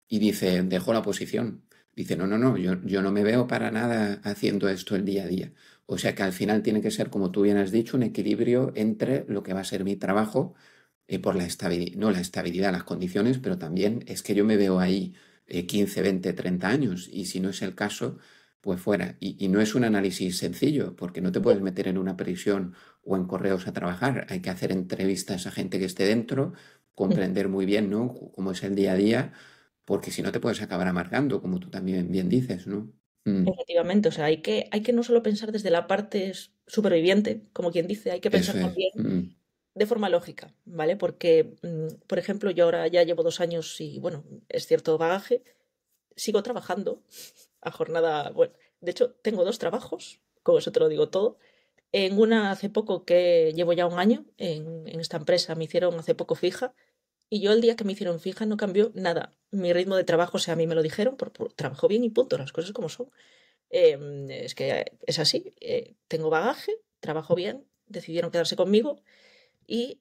Speaker 1: y dice, dejó la posición. Dice, no, yo no me veo para nada haciendo esto el día a día. O sea que al final tiene que ser, como tú bien has dicho, un equilibrio entre lo que va a ser mi trabajo, por la estabilidad, no la estabilidad, las condiciones, pero también es que yo me veo ahí 15, 20, 30 años y si no es el caso, pues fuera. Y no es un análisis sencillo, porque no te puedes meter en una prisión o en correos a trabajar. Hay que hacer entrevistas a gente que esté dentro, comprender muy bien, ¿no? Cómo es el día a día porque si no te puedes acabar amargando, como tú también bien dices, ¿no? Mm,
Speaker 2: Efectivamente, o sea, hay que no solo pensar desde la parte superviviente, como quien dice, hay que pensar
Speaker 1: eso es.
Speaker 2: también de forma lógica, ¿vale? Porque, por ejemplo, yo ahora ya llevo 2 años y, bueno, es cierto bagaje, sigo trabajando a jornada, bueno, de hecho, tengo dos trabajos, con eso te lo digo todo. En una hace poco que llevo ya un año en esta empresa, me hicieron hace poco fija y yo el día que me hicieron fija no cambió nada. Mi ritmo de trabajo, o sea, a mí me lo dijeron, trabajo bien y punto, las cosas como son. Es que es así, tengo bagaje, trabajo bien, decidieron quedarse conmigo y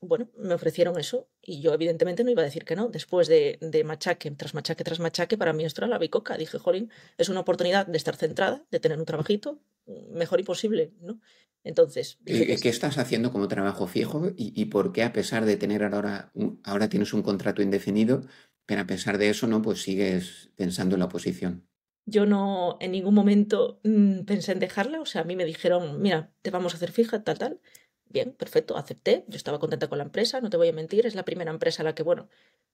Speaker 2: bueno, me ofrecieron eso y yo evidentemente no iba a decir que no. Después de machaque tras machaque tras machaque, para mí esto era la bicoca. Dije, jolín, es una oportunidad de estar centrada, de tener un trabajito mejor imposible, ¿no? Entonces dije que
Speaker 1: ¿Qué
Speaker 2: sí.
Speaker 1: estás haciendo como trabajo fijo y por qué a pesar de tener ahora, ahora tienes un contrato indefinido, pero a pesar de eso, ¿no? Pues sigues pensando en la oposición.
Speaker 2: Yo no en ningún momento pensé en dejarla, o sea, a mí me dijeron, mira, te vamos a hacer fija, tal, tal. Bien, perfecto, acepté. Yo estaba contenta con la empresa, no te voy a mentir, es la primera empresa a la que, bueno,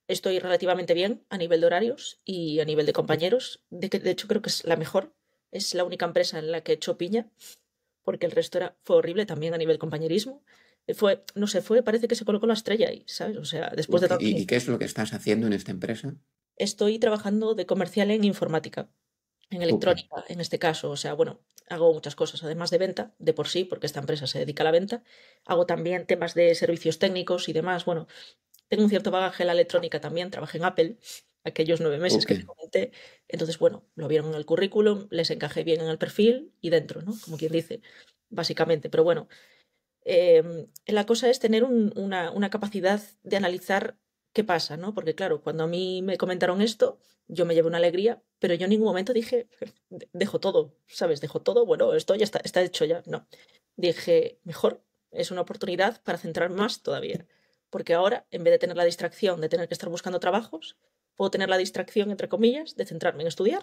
Speaker 2: estoy relativamente bien a nivel de horarios y a nivel de compañeros. De hecho, creo que es la mejor. Es la única empresa en la que he hecho piña, porque el resto fue horrible también a nivel compañerismo. Fue, no sé, parece que se colocó la estrella ahí, ¿sabes? O sea, después de
Speaker 1: Ok,
Speaker 2: tantos
Speaker 1: y qué es lo que estás haciendo en esta empresa?
Speaker 2: estoy trabajando de comercial en informática, en
Speaker 1: Ok.
Speaker 2: electrónica, en este caso. O sea, bueno, hago muchas cosas, además de venta, de por sí, porque esta empresa se dedica a la venta. Hago también temas de servicios técnicos y demás. Bueno, tengo un cierto bagaje en la electrónica también, trabajé en Apple aquellos 9 meses
Speaker 1: Ok.
Speaker 2: que te comenté. Entonces, bueno, lo vieron en el currículum, les encajé bien en el perfil y dentro, ¿no? Como quien dice, básicamente. Pero bueno, la cosa es tener una capacidad de analizar qué pasa, ¿no? Porque claro, cuando a mí me comentaron esto, yo me llevé una alegría, pero yo en ningún momento dije, dejo todo, ¿sabes? Dejo todo, bueno, esto ya está hecho ya. No. Dije, mejor, es una oportunidad para centrar más todavía. Porque ahora, en vez de tener la distracción de tener que estar buscando trabajos, puedo tener la distracción, entre comillas, de centrarme en estudiar.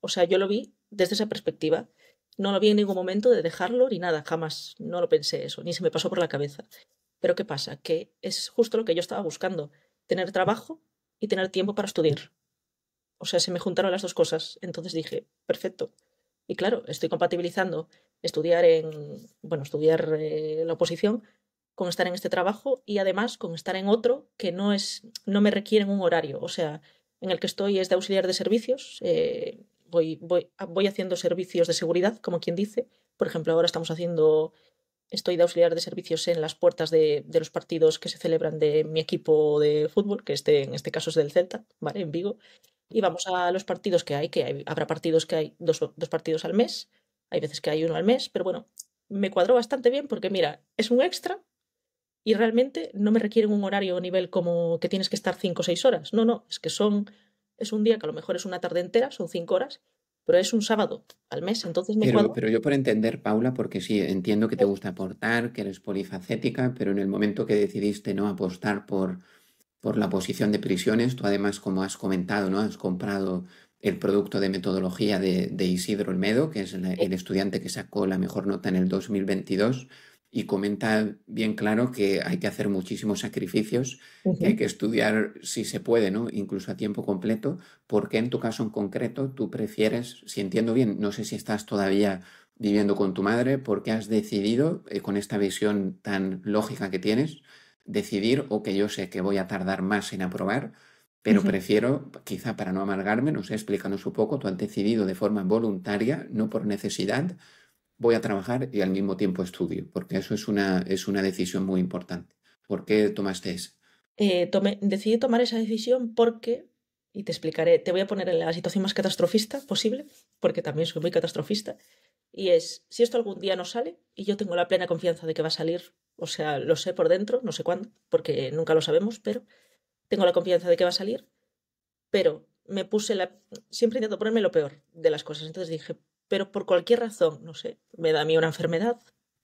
Speaker 2: O sea, yo lo vi desde esa perspectiva. No lo vi en ningún momento de dejarlo ni nada, jamás. No lo pensé eso, ni se me pasó por la cabeza. Pero ¿qué pasa? Que es justo lo que yo estaba buscando, tener trabajo y tener tiempo para estudiar. O sea, se me juntaron las dos cosas. Entonces dije, perfecto. Y claro, estoy compatibilizando estudiar la oposición con estar en este trabao y además con estar en otro que no me requiere un horario. O sea, en el que estoy es de auxiliar de servicios. Voy haciendo servicios de seguridad, como quien dice. Por ejemplo, ahora estoy de auxiliar de servicios en las puertas de los partidos que se celebran de mi equipo de fútbol, en este caso es del Celta, ¿vale? En Vigo. Y vamos a los partidos habrá partidos que hay dos partidos al mes, hay veces que hay uno al mes, pero bueno, me cuadró bastante bien porque mira, es un extra y realmente no me requieren un horario a nivel como que tienes que estar 5 o 6 horas. No, no, es un día que a lo mejor es una tarde entera, son 5 horas, pero es un sábado al mes, entonces me cuadró.
Speaker 1: Pero yo por entender, Paula, porque sí, entiendo que te gusta aportar, que eres polifacética, pero en el momento que decidiste no apostar por la posición de prisiones, tú además, como has comentado, ¿no? Has comprado el producto de metodología de Isidro Olmedo, que es el estudiante que sacó la mejor nota en el 2022, y comenta bien claro que hay que hacer muchísimos sacrificios, que hay
Speaker 2: Ujú.
Speaker 1: que estudiar si se puede, ¿no? Incluso a tiempo completo, porque en tu caso en concreto tú prefieres, si entiendo bien, no sé si estás todavía viviendo con tu madre, porque has decidido, con esta visión tan lógica que tienes, decidir o que yo sé que voy a tardar más en aprobar, pero
Speaker 2: Ujú.
Speaker 1: prefiero, quizá para no amargarme, no sé, explícanos un poco, tú has decidido de forma voluntaria, no por necesidad, voy a trabajar y al mismo tiempo estudio, porque eso es una decisión muy importante. ¿Por qué tomaste eso?
Speaker 2: Decidí tomar esa decisión porque, y te explicaré, te voy a poner en la situación más catastrofista posible, porque también soy muy catastrofista, y es, si esto algún día no sale, y yo tengo la plena confianza de que va a salir, o sea, lo sé por dentro, no sé cuándo, porque nunca lo sabemos, pero tengo la confianza de que va a salir, pero siempre intento ponerme lo peor de las cosas, entonces dije, pero por cualquier razón, no sé, me da a mí una enfermedad,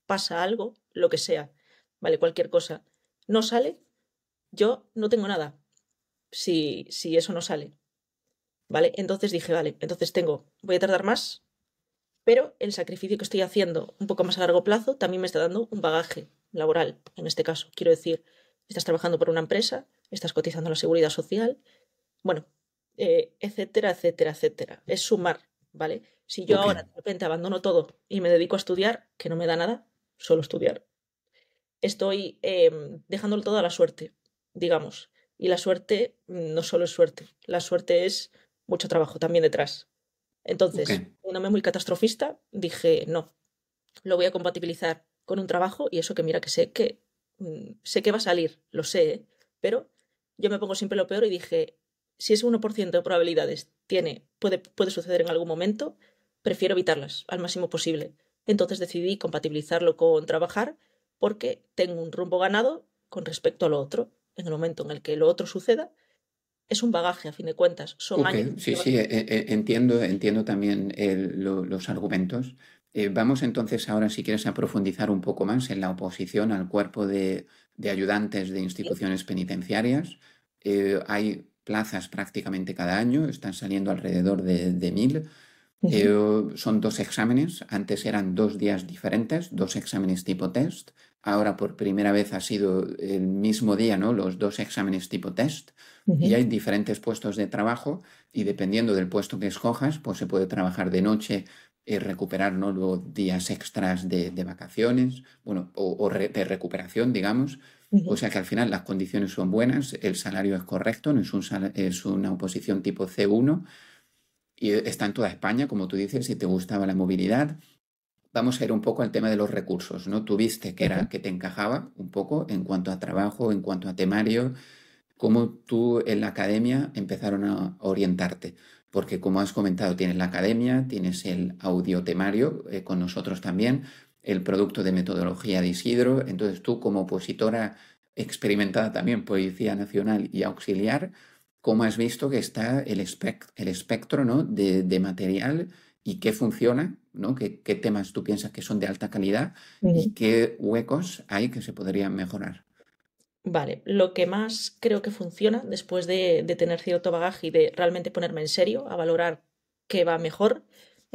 Speaker 2: pasa algo, lo que sea, vale, cualquier cosa, no sale, yo no tengo nada si eso no sale, ¿vale? Entonces dije, vale, voy a tardar más, pero el sacrificio que estoy haciendo un poco más a largo plazo también me está dando un bagaje laboral, en este caso. Quiero decir, estás trabajando por una empresa, estás cotizando a la seguridad social, bueno, etcétera, etcétera, etcétera. Es sumar, ¿vale? Si yo
Speaker 1: Ok,
Speaker 2: ahora de repente abandono todo y me dedico a estudiar, que no me da nada, solo estudiar, estoy dejándolo todo a la suerte, digamos. Y la suerte no solo es suerte, la suerte es mucho trabajo también detrás.
Speaker 1: ok.
Speaker 2: Entonces, poniéndome muy catastrofista, dije, no, lo voy a compatibilizar con un trabajo y eso que mira que sé que va a salir, lo sé, ¿eh? Pero yo me pongo siempre lo peor y dije, si ese 1% de probabilidades puede suceder en algún momento, prefiero evitarlas al máximo posible. Entonces decidí compatibilizarlo con trabajar porque tengo un rumbo ganado con respecto a lo otro. En el momento en el que lo otro suceda, es un bagaje, a fin de cuentas. Son
Speaker 1: Ok,
Speaker 2: años
Speaker 1: sí,
Speaker 2: que vas.
Speaker 1: sí, entiendo también los argumentos. Vamos entonces ahora, si quieres, a profundizar un poco más en la oposición al cuerpo de ayudantes de
Speaker 2: ¿Sí?
Speaker 1: instituciones penitenciarias. Hay plazas prácticamente cada año, están saliendo alrededor de 1000.
Speaker 2: Ujú.
Speaker 1: Son dos exámenes, antes eran 2 días diferentes, dos exámenes tipo test. Ahora por primera vez ha sido el mismo día, ¿no? Los dos exámenes tipo test. Y
Speaker 2: Ujú.
Speaker 1: hay diferentes puestos de trabajo y dependiendo del puesto que escojas, pues se puede trabajar de noche y recuperar, ¿no? Luego días extras de vacaciones, bueno, de recuperación, digamos. O
Speaker 2: Ujú.
Speaker 1: sea que al final las condiciones son buenas, el salario es correcto, no es es una oposición tipo C1 y está en toda España, como tú dices, si te gustaba la movilidad. Vamos a ir un poco al tema de los recursos, ¿no? Tuviste
Speaker 2: Ujú.
Speaker 1: que te encajaba un poco en cuanto a trabajo, en cuanto a temario, cómo tú en la academia empezaron a orientarte. Porque como has comentado, tienes la academia, tienes el audiotemario, con nosotros también, el producto de metodología de Isidro. Entonces tú como opositora experimentada también, Policía Nacional y Auxiliar, ¿cómo has visto que está el espectro, ¿no? de material y qué funciona, ¿no? Qué temas tú piensas que son de alta calidad y
Speaker 2: Ujú.
Speaker 1: qué huecos hay que se podrían mejorar?
Speaker 2: Vale, lo que más creo que funciona después de tener cierto bagaje y de realmente ponerme en serio a valorar qué va mejor,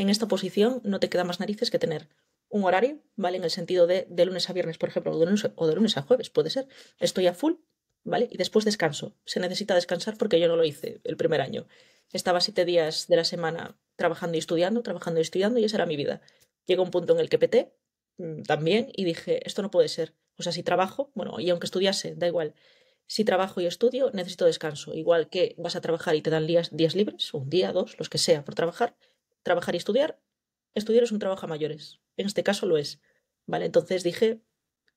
Speaker 2: en esta posición no te queda más narices que tener un horario, ¿vale? En el sentido de lunes a viernes, por ejemplo, o de lunes a jueves, puede ser. Estoy a full, ¿vale? Y después descanso. Se necesita descansar porque yo no lo hice el primer año. Estaba 7 días de la semana trabajando y estudiando, y esa era mi vida. Llegó un punto en el que peté también y dije, esto no puede ser. O sea, si trabajo, bueno, y aunque estudiase, da igual. Si trabajo y estudio, necesito descanso. Igual que vas a trabajar y te dan días libres, un día, dos, los que sea, por trabajar y estudiar es un trabajo a mayores. En este caso lo es. ¿Vale? Entonces dije,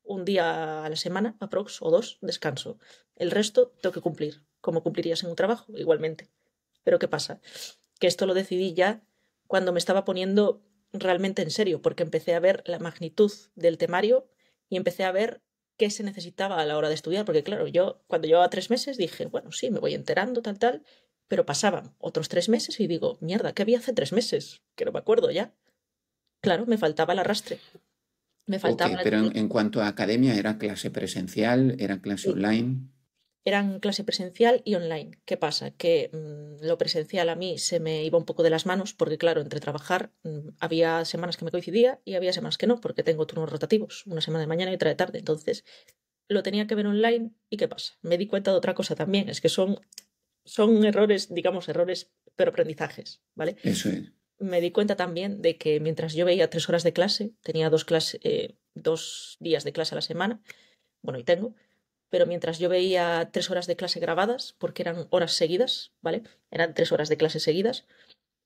Speaker 2: un día a la semana, aprox, o dos, descanso. El resto tengo que cumplir, como cumplirías en un trabajo, igualmente. Pero ¿qué pasa? Que esto lo decidí ya cuando me estaba poniendo realmente en serio, porque empecé a ver la magnitud del temario y empecé a ver qué se necesitaba a la hora de estudiar, porque claro, yo cuando llevaba 3 meses dije, bueno, sí, me voy enterando, tal, tal, pero pasaban otros 3 meses y digo, mierda, ¿qué había hace 3 meses? Que no me acuerdo ya. Claro, me faltaba el arrastre, me
Speaker 1: Ok,
Speaker 2: faltaba
Speaker 1: pero en cuanto a academia, ¿era clase presencial? ¿Era clase
Speaker 2: sí,
Speaker 1: online?
Speaker 2: eran clase presencial y online. ¿Qué pasa? Que lo presencial a mí se me iba un poco de las manos porque, claro, entre trabajar había semanas que me coincidía y había semanas que no, porque tengo turnos rotativos, una semana de mañana y otra de tarde. Entonces, lo tenía que ver online y ¿qué pasa? Me di cuenta de otra cosa también, es que son errores, digamos, errores, pero aprendizajes, ¿vale?
Speaker 1: Eso es.
Speaker 2: Me di cuenta también de que mientras yo veía 3 horas de clase, tenía 2 días de clase a la semana, bueno, y tengo, pero mientras yo veía 3 horas de clase grabadas, porque eran horas seguidas, ¿vale? Eran 3 horas de clase seguidas,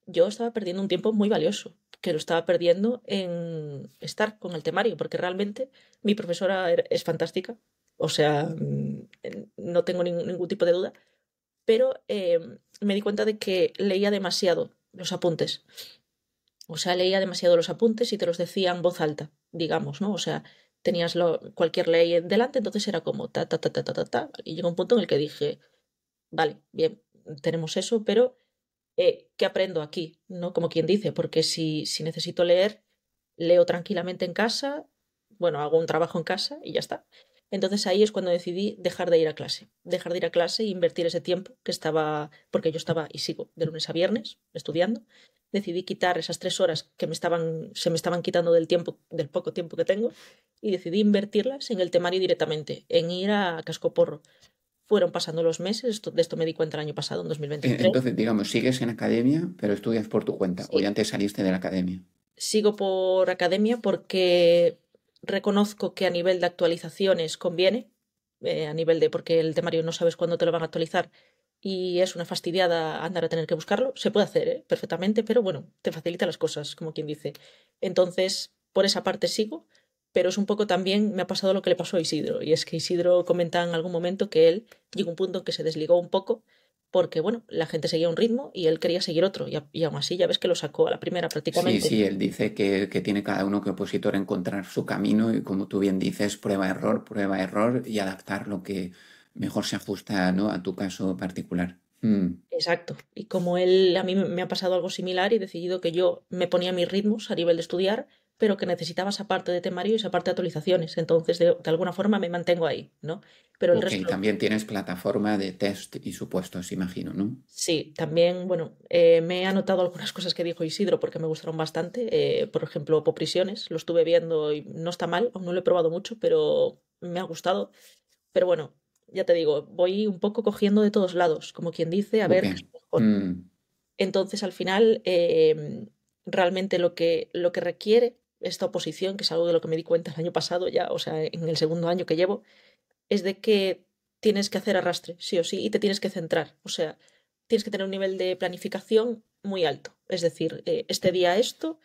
Speaker 2: yo estaba perdiendo un tiempo muy valioso, que lo estaba perdiendo en estar con el temario, porque realmente mi profesora es fantástica, o sea, no tengo ningún tipo de duda, pero me di cuenta de que leía demasiado los apuntes. O sea, leía demasiado los apuntes y te los decía en voz alta, digamos, ¿no? O sea, tenías cualquier ley delante, entonces era como ta, ta, ta, ta, ta, ta, ta. Y llegó un punto en el que dije, vale, bien, tenemos eso, pero ¿qué aprendo aquí? ¿No? Como quien dice, porque si necesito leer, leo tranquilamente en casa, bueno, hago un trabajo en casa y ya está. Entonces ahí es cuando decidí dejar de ir a clase e invertir ese tiempo que estaba, porque yo estaba y sigo de lunes a viernes estudiando. Decidí quitar esas 3 horas que se me estaban quitando del tiempo, del poco tiempo que tengo, y decidí invertirlas en el temario directamente, en ir a cascoporro. Fueron pasando los meses, de esto me di cuenta el año pasado, en 2023.
Speaker 1: Entonces, digamos, sigues en academia, pero estudias por tu cuenta, o
Speaker 2: Sí,
Speaker 1: ya te saliste de la academia.
Speaker 2: sigo por academia porque reconozco que a nivel de actualizaciones conviene, porque el temario no sabes cuándo te lo van a actualizar y es una fastidiada andar a tener que buscarlo. Se puede hacer, perfectamente, pero bueno, te facilita las cosas, como quien dice. Entonces, por esa parte sigo, pero es un poco también me ha pasado lo que le pasó a Isidro, y es que Isidro comenta en algún momento que él llegó a un punto en que se desligó un poco porque, bueno, la gente seguía un ritmo y él quería seguir otro, y aún así ya ves que lo sacó a la primera
Speaker 1: Sí,
Speaker 2: prácticamente.
Speaker 1: sí, él dice que tiene cada uno que opositor encontrar su camino y como tú bien dices, prueba, error y adaptar lo que mejor se ajusta, ¿no? A tu caso particular.
Speaker 2: Exacto. Y como él, a mí me ha pasado algo similar y he decidido que yo me ponía mis ritmos a nivel de estudiar, pero que necesitaba esa parte de temario y esa parte de actualizaciones. Entonces, de alguna forma me mantengo ahí, ¿no? Pero el
Speaker 1: Ok,
Speaker 2: resto,
Speaker 1: también tienes plataforma de test y supuestos, imagino, ¿no?
Speaker 2: sí, también, bueno, me he anotado algunas cosas que dijo Isidro porque me gustaron bastante. Por ejemplo, Poprisiones, lo estuve viendo y no está mal, aún no lo he probado mucho, pero me ha gustado. Pero bueno, ya te digo, voy un poco cogiendo de todos lados, como quien dice, a
Speaker 1: Ok.
Speaker 2: ver qué es mejor.
Speaker 1: Mm,
Speaker 2: Entonces, al final, realmente lo que requiere esta oposición, que es algo de lo que me di cuenta el año pasado ya, o sea, en el segundo año que llevo, es de que tienes que hacer arrastre, sí o sí, y te tienes que centrar. O sea, tienes que tener un nivel de planificación muy alto. Es decir, este día esto,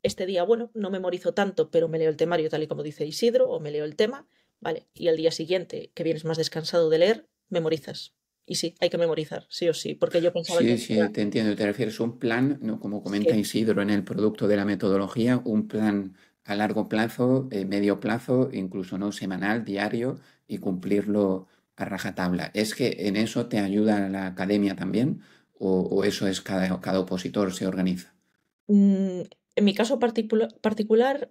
Speaker 2: este día, bueno, no memorizo tanto, pero me leo el temario tal y como dice Isidro, o me leo el tema, ¿vale? Y al día siguiente, que vienes más descansado de leer, memorizas. Y sí, hay que memorizar, sí o sí, porque yo pensaba que
Speaker 1: sí, sí, te entiendo. Te refieres a un plan, ¿no? Como comenta
Speaker 2: sí,
Speaker 1: Isidro en el producto de la metodología, un plan a largo plazo, medio plazo, incluso no semanal, diario, y cumplirlo a rajatabla. ¿Es que en eso te ayuda la academia también? ¿O eso es cada opositor se organiza?
Speaker 2: En mi caso particular,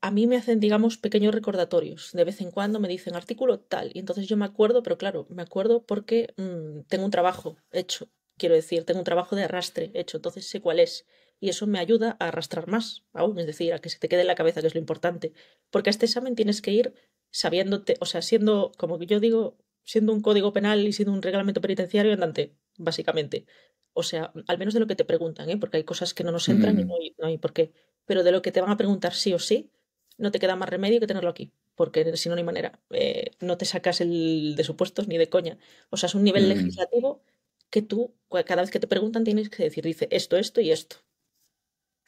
Speaker 2: a mí me hacen, digamos, pequeños recordatorios. De vez en cuando me dicen artículo tal, y entonces yo me acuerdo, pero claro, me acuerdo porque tengo un trabajo hecho. Quiero decir, tengo un trabajo de arrastre hecho, entonces sé cuál es. y eso me ayuda a arrastrar más aún, es decir, a que se te quede en la cabeza, que es lo importante. Porque a este examen tienes que ir sabiéndote, o sea, siendo, como yo digo, siendo un código penal y siendo un reglamento penitenciario andante, básicamente. O sea, al menos de lo que te preguntan, ¿eh? Porque hay cosas que no nos entran y
Speaker 1: Mm,
Speaker 2: no hay por qué. Pero de lo que te van a preguntar sí o sí, no te queda más remedio que tenerlo aquí, porque si no, no hay manera. No te sacas el de supuestos ni de coña. O sea, es un nivel
Speaker 1: mm.
Speaker 2: legislativo que tú, cada vez que te preguntan, tienes que decir, dice esto y esto.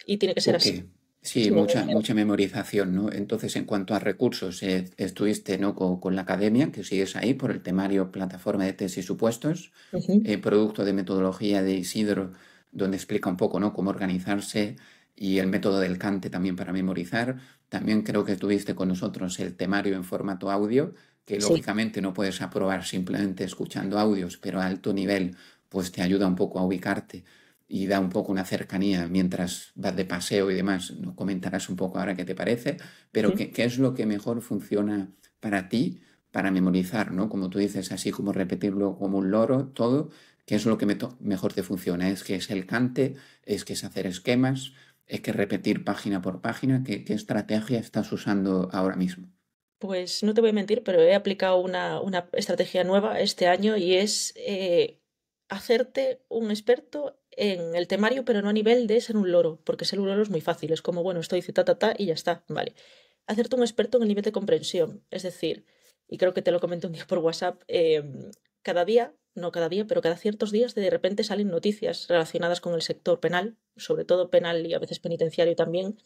Speaker 2: Y tiene que ser
Speaker 1: Ok,
Speaker 2: así.
Speaker 1: sí,
Speaker 2: Si no, no hay
Speaker 1: mucha memorización, ¿no? Entonces, en cuanto a recursos, estuviste, ¿no? Con la academia, que sigues ahí, por el temario Plataforma de Tesis y Supuestos,
Speaker 2: manera.
Speaker 1: producto de metodología de Isidro, donde explica un poco, ¿no? Cómo organizarse y el método del Cante también para memorizar. También creo que estuviste con nosotros el temario en formato audio, que
Speaker 2: Sí,
Speaker 1: lógicamente no puedes aprobar simplemente escuchando audios, pero a alto nivel, pues te ayuda un poco a ubicarte y da un poco una cercanía mientras vas de paseo y demás. Nos comentarás un poco ahora qué te parece, pero
Speaker 2: ujú.
Speaker 1: ¿qué es lo que mejor funciona para ti para memorizar, ¿no? Como tú dices, así como repetirlo como un loro, todo, ¿qué es lo que mejor te funciona? ¿Es que es el cante? ¿Es que es hacer esquemas? ¿Es que repetir página por página? ¿Qué estrategia estás usando ahora mismo?
Speaker 2: Pues no te voy a mentir, pero he aplicado una estrategia nueva este año y es hacerte un experto en el temario, pero no a nivel de ser un loro, porque ser un loro es muy fácil, es como, bueno, esto dice ta y ya está, vale. Hacerte un experto en el nivel de comprensión, es decir, y creo que te lo comenté un día por WhatsApp, cada día, no cada día, pero cada ciertos días de repente salen noticias relacionadas con el sector penal, sobre todo penal y a veces penitenciario también.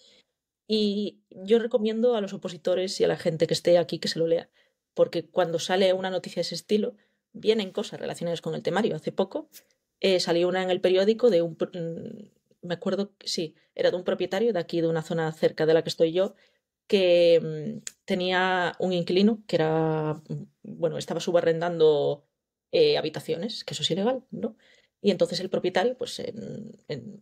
Speaker 2: Y yo recomiendo a los opositores y a la gente que esté aquí que se lo lea, porque cuando sale una noticia de ese estilo, vienen cosas relacionadas con el temario. Hace poco salió una en el periódico de me acuerdo, sí, era de un propietario de aquí, de una zona cerca de la que estoy yo, que tenía un inquilino que era, bueno, estaba subarrendando habitaciones, que eso es ilegal, ¿no? Y entonces el propietario, pues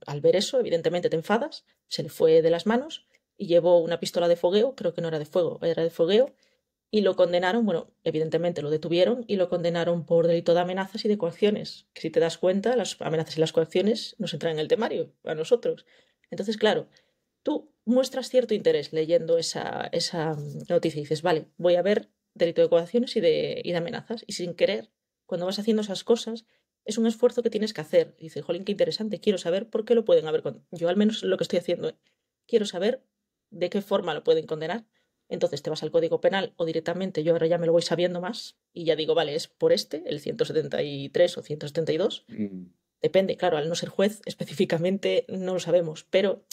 Speaker 2: al ver eso, evidentemente te enfadas, se le fue de las manos y llevó una pistola de fogueo, creo que no era de fuego, era de fogueo, y lo condenaron, bueno, evidentemente lo detuvieron y lo condenaron por delito de amenazas y de coacciones, que si te das cuenta, las amenazas y las coacciones nos entran en el temario, a nosotros. Entonces, claro, tú muestras cierto interés leyendo esa noticia y dices, vale, voy a ver delito de coacciones y de amenazas, y sin querer, cuando vas haciendo esas cosas, es un esfuerzo que tienes que hacer. Y dices, jolín, qué interesante, quiero saber por qué lo pueden haber condenado. Yo al menos lo que estoy haciendo, quiero saber de qué forma lo pueden condenar. Entonces te vas al Código Penal o directamente, yo ahora ya me lo voy sabiendo más y ya digo, vale, es por el 173 o 172.
Speaker 1: Mm.
Speaker 2: Depende, claro, al no ser juez específicamente no lo sabemos, pero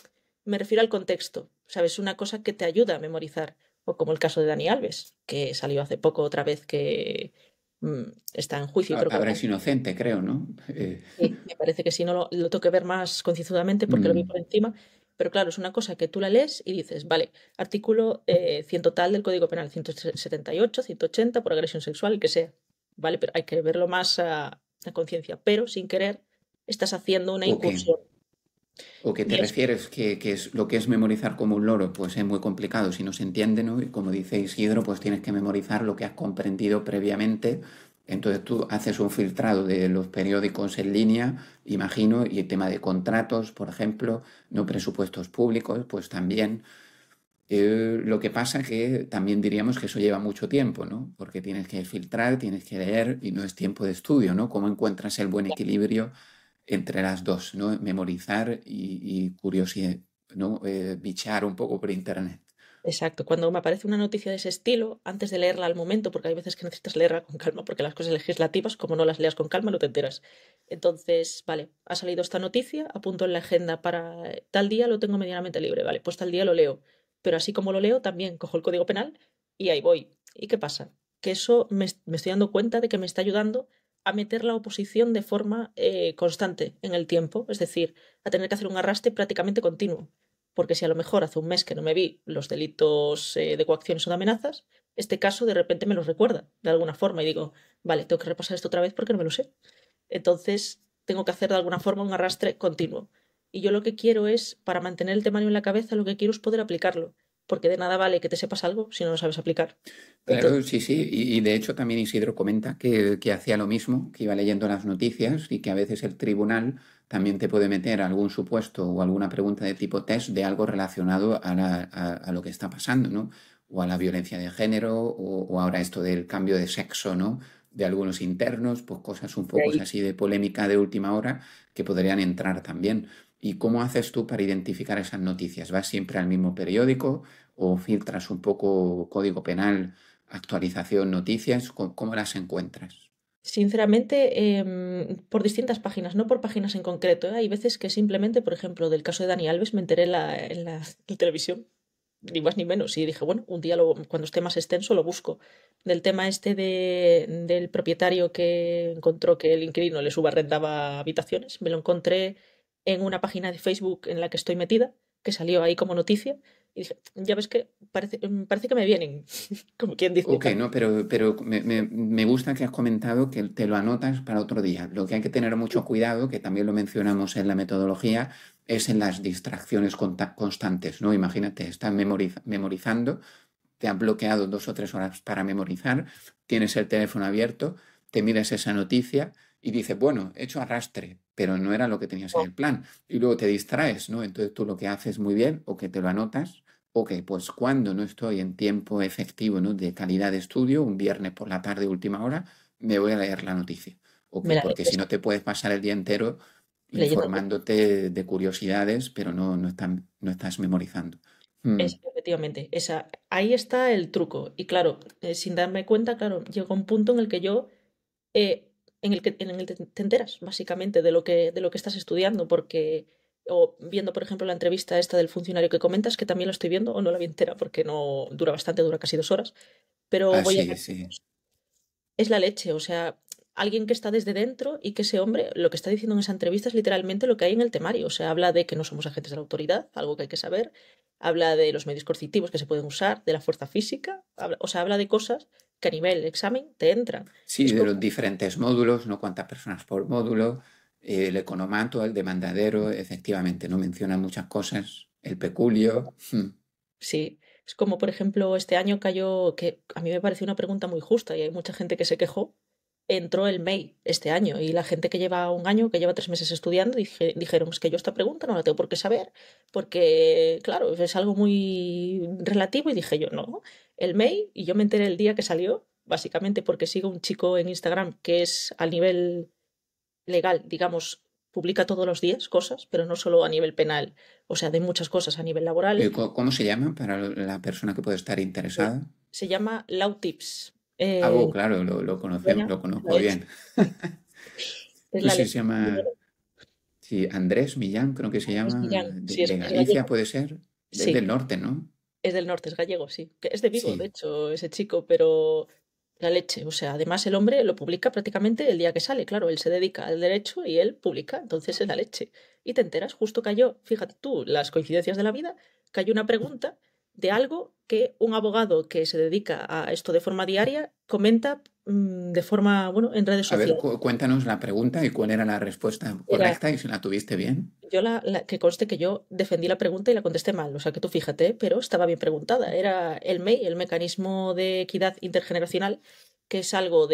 Speaker 2: me refiero al contexto, ¿sabes? Una cosa que te ayuda a memorizar, o como el caso de Dani Alves, que salió hace poco otra vez que mm, está en juicio, creo que
Speaker 1: Ahora es inocente, creo, ¿no?
Speaker 2: sí, me parece que sí, no lo tengo que ver más concienzudamente porque lo vi
Speaker 1: Mm.
Speaker 2: por encima, pero claro, es una cosa que tú la lees y dices, vale, artículo 100 tal del Código Penal, 178, 180 por agresión sexual, el que sea, vale, pero hay que verlo más a conciencia, pero sin querer estás haciendo una
Speaker 1: Ok.
Speaker 2: incursión.
Speaker 1: ¿O qué te
Speaker 2: Y es
Speaker 1: refieres? Que es lo que es memorizar como un loro? Pues es muy complicado si no se entiende, ¿no? Y como dice Isidro, pues tienes que memorizar lo que has comprendido previamente. Entonces tú haces un filtrado de los periódicos en línea, imagino, y el tema de contratos, por ejemplo, no presupuestos públicos, pues también. Lo que pasa que también diríamos que eso lleva mucho tiempo, ¿no? Porque tienes que filtrar, tienes que leer y no es tiempo de estudio, ¿no? ¿Cómo encuentras el buen equilibrio entre las dos, ¿no? Memorizar y curiosidad, ¿no? Bichear un poco por internet.
Speaker 2: exacto, cuando me aparece una noticia de ese estilo, antes de leerla al momento, porque hay veces que necesitas leerla con calma, porque las cosas legislativas, como no las leas con calma, no te enteras. Entonces, vale, ha salido esta noticia, apunto en la agenda para tal día, lo tengo medianamente libre, vale, pues tal día lo leo. Pero así como lo leo, también cojo el código penal y ahí voy. ¿Y qué pasa? Que eso me estoy dando cuenta de que me está ayudando a meter la oposición de forma constante en el tiempo, es decir, a tener que hacer un arrastre prácticamente continuo. Porque si a lo mejor hace un mes que no me vi los delitos de coacciones o de amenazas, este caso de repente me los recuerda de alguna forma y digo, vale, tengo que repasar esto otra vez porque no me lo sé. Entonces, tengo que hacer de alguna forma un arrastre continuo. Y yo lo que quiero es, para mantener el temario en la cabeza, lo que quiero es poder aplicarlo. porque de nada vale que te sepas algo si no lo sabes aplicar. Entonces,
Speaker 1: Claro, sí, sí. Y de hecho también Isidro comenta que hacía lo mismo, que iba leyendo las noticias y que a veces el tribunal también te puede meter algún supuesto o alguna pregunta de tipo test de algo relacionado a lo que está pasando, ¿no? O a la violencia de género o ahora esto del cambio de sexo, ¿no? De algunos internos, pues cosas un
Speaker 2: de
Speaker 1: poco
Speaker 2: ahí,
Speaker 1: así de polémica de última hora que podrían entrar también. ¿Y cómo haces tú para identificar esas noticias? ¿Vas siempre al mismo periódico o filtras un poco código penal? Actualización, noticias, ¿cómo las encuentras?
Speaker 2: sinceramente, por distintas páginas, no por páginas en concreto, ¿eh? Hay veces que simplemente, por ejemplo, del caso de Dani Alves, me enteré en televisión, ni más ni menos, y dije, bueno, un día cuando esté más extenso lo busco. Del tema este del propietario que encontró que el inquilino le subarrendaba habitaciones, me lo encontré en una página de Facebook en la que estoy metida, que salió ahí como noticia, y dije, ya ves que parece que me vienen, como quien dice,
Speaker 1: Ok, no, pero me gusta que has comentado que te lo anotas para otro día. Lo que hay que tener mucho cuidado, que también lo mencionamos en la metodología, es en las distracciones constantes, ¿no? Imagínate, estás memorizando, te han bloqueado 2 o 3 horas para memorizar, tienes el teléfono abierto, te miras esa noticia y dices, bueno, he hecho arrastre, pero no era lo que tenías en
Speaker 2: no,
Speaker 1: el plan. Y luego te distraes, ¿no? Entonces tú lo que haces muy bien, o que te lo anotas, ok, pues cuando no estoy en tiempo efectivo, ¿no? De calidad de estudio, un viernes por la tarde, última hora, me voy a leer la noticia. Ok,
Speaker 2: me la
Speaker 1: porque si no te puedes pasar el día entero
Speaker 2: leyendo.
Speaker 1: informándote de curiosidades, pero no estás memorizando. Hmm.
Speaker 2: Efectivamente, ahí está el truco. Y claro, sin darme cuenta, claro, llega un punto en el que yo, en el que te enteras, básicamente, de lo que estás estudiando, porque, o viendo, por ejemplo, la entrevista esta del funcionario que comentas, que también la estoy viendo, o no la vi entera, porque no dura bastante, dura casi 2 horas, pero
Speaker 1: Ah,
Speaker 2: voy a
Speaker 1: sí,
Speaker 2: ver,
Speaker 1: sí.
Speaker 2: es la leche, o sea, alguien que está desde dentro y que ese hombre lo que está diciendo en esa entrevista es literalmente lo que hay en el temario, o sea, habla de que no somos agentes de la autoridad, algo que hay que saber, habla de los medios coercitivos que se pueden usar, de la fuerza física, o sea, habla de cosas que a nivel examen te entran.
Speaker 1: Sí,
Speaker 2: Es
Speaker 1: de
Speaker 2: como,
Speaker 1: los diferentes módulos, no cuántas personas por módulo, el economato, el demandadero, efectivamente, no menciona muchas cosas, el peculio.
Speaker 2: sí, es como, por ejemplo, este año cayó, que a mí me pareció una pregunta muy justa y hay mucha gente que se quejó, entró el MEI este año y la gente que lleva un año, que lleva 3 meses estudiando, dijeron, es que yo esta pregunta no la tengo por qué saber, porque, claro, es algo muy relativo y dije yo, no, el MEI, y yo me enteré el día que salió, básicamente porque sigo un chico en Instagram que es a nivel legal, digamos, publica todos los días cosas, pero no solo a nivel penal, o sea, de muchas cosas a nivel laboral.
Speaker 1: ¿Cómo se llama para la persona que puede estar
Speaker 2: eh,
Speaker 1: interesada?
Speaker 2: Se llama Lautips.
Speaker 1: Ah, oh, claro, lo conocemos,
Speaker 2: Suena
Speaker 1: lo
Speaker 2: la
Speaker 1: conozco
Speaker 2: leche.
Speaker 1: bien.
Speaker 2: Es
Speaker 1: Pues
Speaker 2: la
Speaker 1: sí,
Speaker 2: leche.
Speaker 1: se llama, sí, Andrés Millán, creo que se
Speaker 2: Es
Speaker 1: llama,
Speaker 2: Millán. Sí,
Speaker 1: de
Speaker 2: es
Speaker 1: Galicia
Speaker 2: gallego.
Speaker 1: puede ser, es
Speaker 2: Sí,
Speaker 1: del norte, ¿no?
Speaker 2: es del norte, es gallego, sí. Que es de Vigo, de
Speaker 1: Sí.
Speaker 2: hecho, ese chico, pero la leche. O sea, además el hombre lo publica prácticamente el día que sale. Claro, él se dedica al derecho y él publica, entonces es la leche. Y te enteras, justo cayó, fíjate tú, las coincidencias de la vida, cayó una pregunta de algo que un abogado que se dedica a esto de forma diaria comenta de forma, bueno, en redes
Speaker 1: A ver,
Speaker 2: sociales.
Speaker 1: cuéntanos la pregunta y cuál era la respuesta
Speaker 2: Era,
Speaker 1: correcta y si la tuviste bien.
Speaker 2: que conste que yo defendí la pregunta y la contesté mal, o sea que tú fíjate, pero estaba bien preguntada. Era el MEI, el mecanismo de equidad intergeneracional, que es algo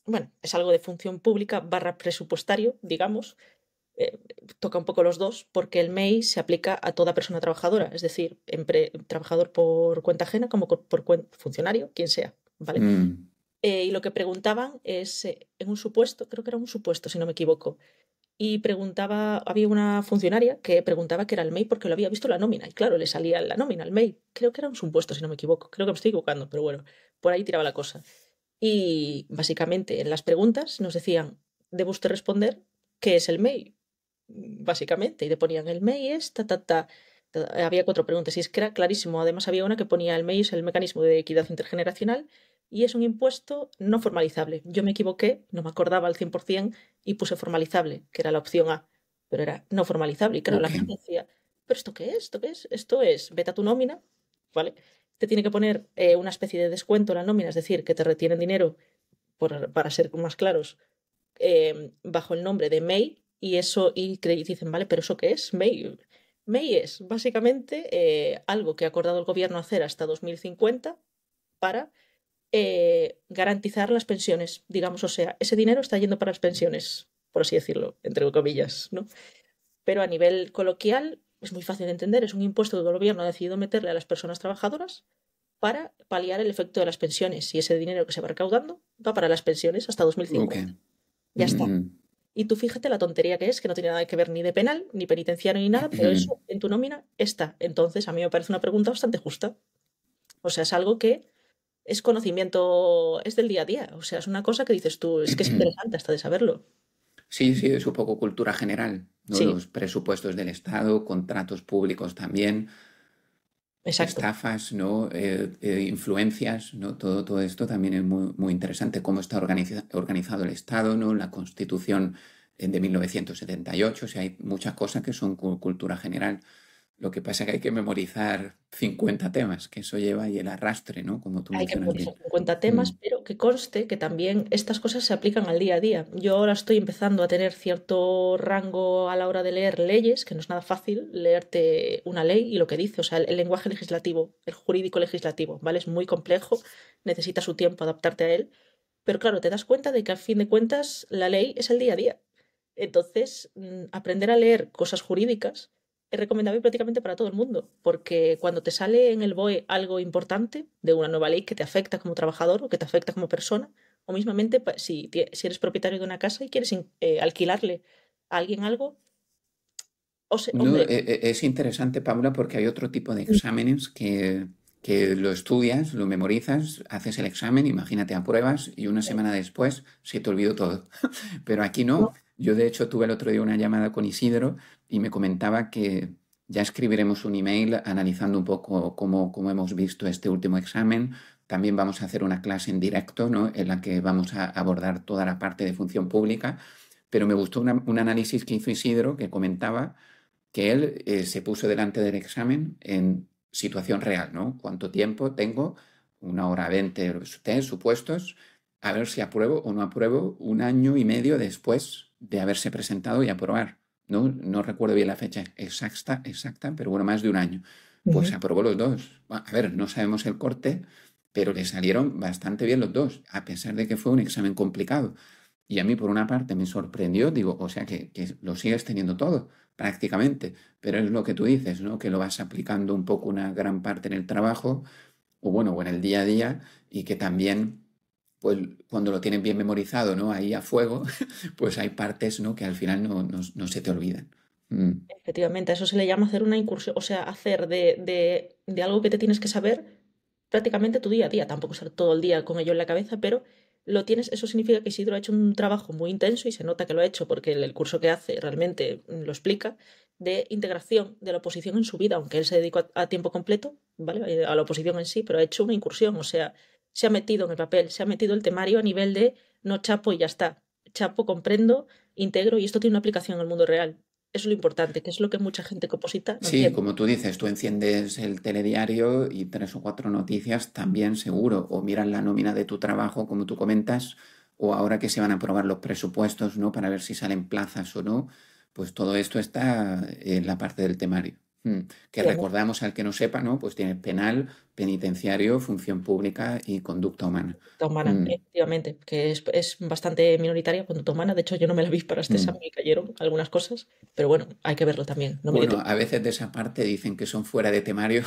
Speaker 2: bueno, es algo de función pública barra presupuestario, digamos. eh, Toca un poco los dos, porque el MEI se aplica a toda persona trabajadora, es decir, trabajador por cuenta ajena como funcionario, quien sea, ¿vale?
Speaker 1: Mm.
Speaker 2: Y lo que preguntaban es, en un supuesto, creo que era un supuesto, si no me equivoco, y preguntaba, había una funcionaria que preguntaba qué era el MEI porque lo había visto la nómina, y claro, le salía la nómina, el MEI. Creo que era un supuesto, si no me equivoco. Creo que me estoy equivocando, pero bueno, por ahí tiraba la cosa. Y básicamente en las preguntas nos decían, debe usted responder qué es el MEI, básicamente. Y le ponían, el MEI es Había 4 preguntas y es que era clarísimo. Además había una que ponía, el MEI es el mecanismo de equidad intergeneracional y es un impuesto no formalizable. Yo me equivoqué, no me acordaba al 100% y puse formalizable, que era la opción A, pero era no formalizable. Y claro, la
Speaker 1: Ok.
Speaker 2: gente decía, ¿pero esto qué es? ¿Esto qué es? Esto es, vete a tu nómina, ¿vale? Te tiene que poner una especie de descuento en la nómina, es decir, que te retienen dinero, para ser más claros, bajo el nombre de MEI, y eso, y dicen, vale, pero ¿eso qué es? MEI. MEI es básicamente algo que ha acordado el gobierno hacer hasta 2050 para garantizar las pensiones, digamos, o sea, ese dinero está yendo para las pensiones, por así decirlo, entre comillas, ¿no? Pero a nivel coloquial es muy fácil de entender, es un impuesto que el gobierno ha decidido meterle a las personas trabajadoras para paliar el efecto de las pensiones y ese dinero que se va recaudando va para las pensiones hasta
Speaker 1: Ok.
Speaker 2: 2050. Ya está.
Speaker 1: Mm,
Speaker 2: Y tú fíjate la tontería que es, que no tiene nada que ver ni de penal, ni penitenciario, ni nada, pero
Speaker 1: mm.
Speaker 2: eso en tu nómina está. Entonces, a mí me parece una pregunta bastante justa. O sea, es algo que es conocimiento, es del día a día. O sea, es una cosa que dices tú, es que es interesante hasta de saberlo.
Speaker 1: Sí, sí, es un poco cultura general, ¿no?
Speaker 2: Sí,
Speaker 1: Los presupuestos del Estado, contratos públicos también,
Speaker 2: exacto.
Speaker 1: estafas, ¿no? Influencias, ¿no? Todo esto también es muy, muy interesante, cómo está organizado el Estado, ¿no? La Constitución de 1978, o sea, hay muchas cosas que son cultura general. Lo que pasa es que hay que memorizar 50 temas, que eso lleva y el arrastre, ¿no? Como tú
Speaker 2: Hay que
Speaker 1: mencionas
Speaker 2: memorizar
Speaker 1: bien.
Speaker 2: 50
Speaker 1: Mm.
Speaker 2: temas, pero que conste que también estas cosas se aplican al día a día. Yo ahora estoy empezando a tener cierto rango a la hora de leer leyes, que no es nada fácil leerte una ley y lo que dice, o sea, el lenguaje legislativo, el jurídico legislativo, ¿vale? Es muy complejo, necesita su tiempo adaptarte a él, pero claro, te das cuenta de que al fin de cuentas la ley es el día a día. Entonces, aprender a leer cosas jurídicas es recomendable prácticamente para todo el mundo, porque cuando te sale en el BOE algo importante de una nueva ley que te afecta como trabajador o que te afecta como persona, o mismamente si eres propietario de una casa y quieres alquilarle a alguien algo,
Speaker 1: No,
Speaker 2: hombre,
Speaker 1: es interesante, Paula, porque hay otro tipo de
Speaker 2: mm,
Speaker 1: exámenes que lo estudias, lo memorizas, haces el examen, imagínate, apruebas y una semana después se te olvidó todo. Pero aquí no.
Speaker 2: no,
Speaker 1: Yo, de hecho, tuve el otro día una llamada con Isidro y me comentaba que ya escribiremos un email analizando un poco cómo hemos visto este último examen. También vamos a hacer una clase en directo, ¿no? En la que vamos a abordar toda la parte de función pública. Pero me gustó un análisis que hizo Isidro que comentaba que él se puso delante del examen en situación real, ¿no? ¿Cuánto tiempo tengo? 1 hora 20 test, supuestos, a ver si apruebo o no apruebo 1 año y medio después de haberse presentado y aprobar. No, no recuerdo bien la fecha exacta, pero bueno, más de 1 año. Pues
Speaker 2: ujú,
Speaker 1: aprobó los dos. A ver, no sabemos el corte, pero le salieron bastante bien los dos, a pesar de que fue un examen complicado. Y a mí, por una parte, me sorprendió, digo, o sea, que lo sigues teniendo todo, prácticamente, pero es lo que tú dices, ¿no? Que lo vas aplicando un poco una gran parte en el trabajo, o bueno, o en el día a día, y que también, pues, cuando lo tienes bien memorizado, ¿no? Ahí a fuego, pues hay partes, ¿no? Que al final no se te olvidan. Mm.
Speaker 2: efectivamente, a eso se le llama hacer una incursión, o sea, hacer de algo que te tienes que saber prácticamente tu día a día, tampoco estar todo el día con ello en la cabeza, pero lo tienes, eso significa que Isidro ha hecho un trabajo muy intenso y se nota que lo ha hecho porque el curso que hace realmente lo explica, de integración de la oposición en su vida, aunque él se dedicó a tiempo completo, ¿vale? A la oposición en sí, pero ha hecho una incursión, o sea, se ha metido en el papel, se ha metido el temario a nivel de no chapo y ya está. Chapo, comprendo, integro y esto tiene una aplicación en el mundo real. Eso es lo importante, que es lo que mucha gente que oposita no
Speaker 1: Sí,
Speaker 2: entiende.
Speaker 1: como tú dices, tú enciendes el telediario y 3 o 4 noticias también seguro, o miras la nómina de tu trabajo, como tú comentas, o ahora que se van a aprobar los presupuestos, ¿no? Para ver si salen plazas o no, pues todo esto está en la parte del temario. Que recordamos al que no sepa, ¿no? Pues tiene penal, penitenciario, función pública y conducta humana.
Speaker 2: Conducta humana,
Speaker 1: Mm,
Speaker 2: efectivamente, que es bastante minoritaria conducta humana. De hecho, yo no me la vi para este
Speaker 1: mm.
Speaker 2: examen y cayeron algunas cosas, pero bueno, hay que verlo también. No me dio
Speaker 1: Bueno,
Speaker 2: tiempo.
Speaker 1: a veces de esa parte dicen que son fuera de temario,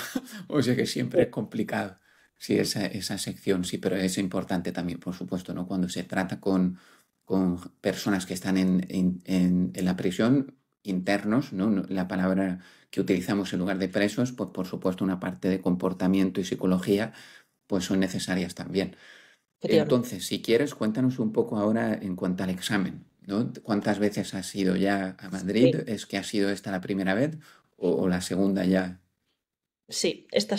Speaker 1: o sea que siempre es complicado. Sí, esa sección, sí, pero es importante también, por supuesto, ¿no? Cuando se trata con personas que están en la prisión, internos, ¿no? La palabra que utilizamos en lugar de presos, pues por supuesto una parte de comportamiento y psicología, pues son necesarias también.
Speaker 2: Efectivamente.
Speaker 1: Entonces, si quieres, cuéntanos un poco ahora en cuanto al examen, ¿no? ¿Cuántas veces has ido ya a Madrid?
Speaker 2: Sí,
Speaker 1: ¿Es que ha sido esta la primera vez o la segunda ya?
Speaker 2: sí, este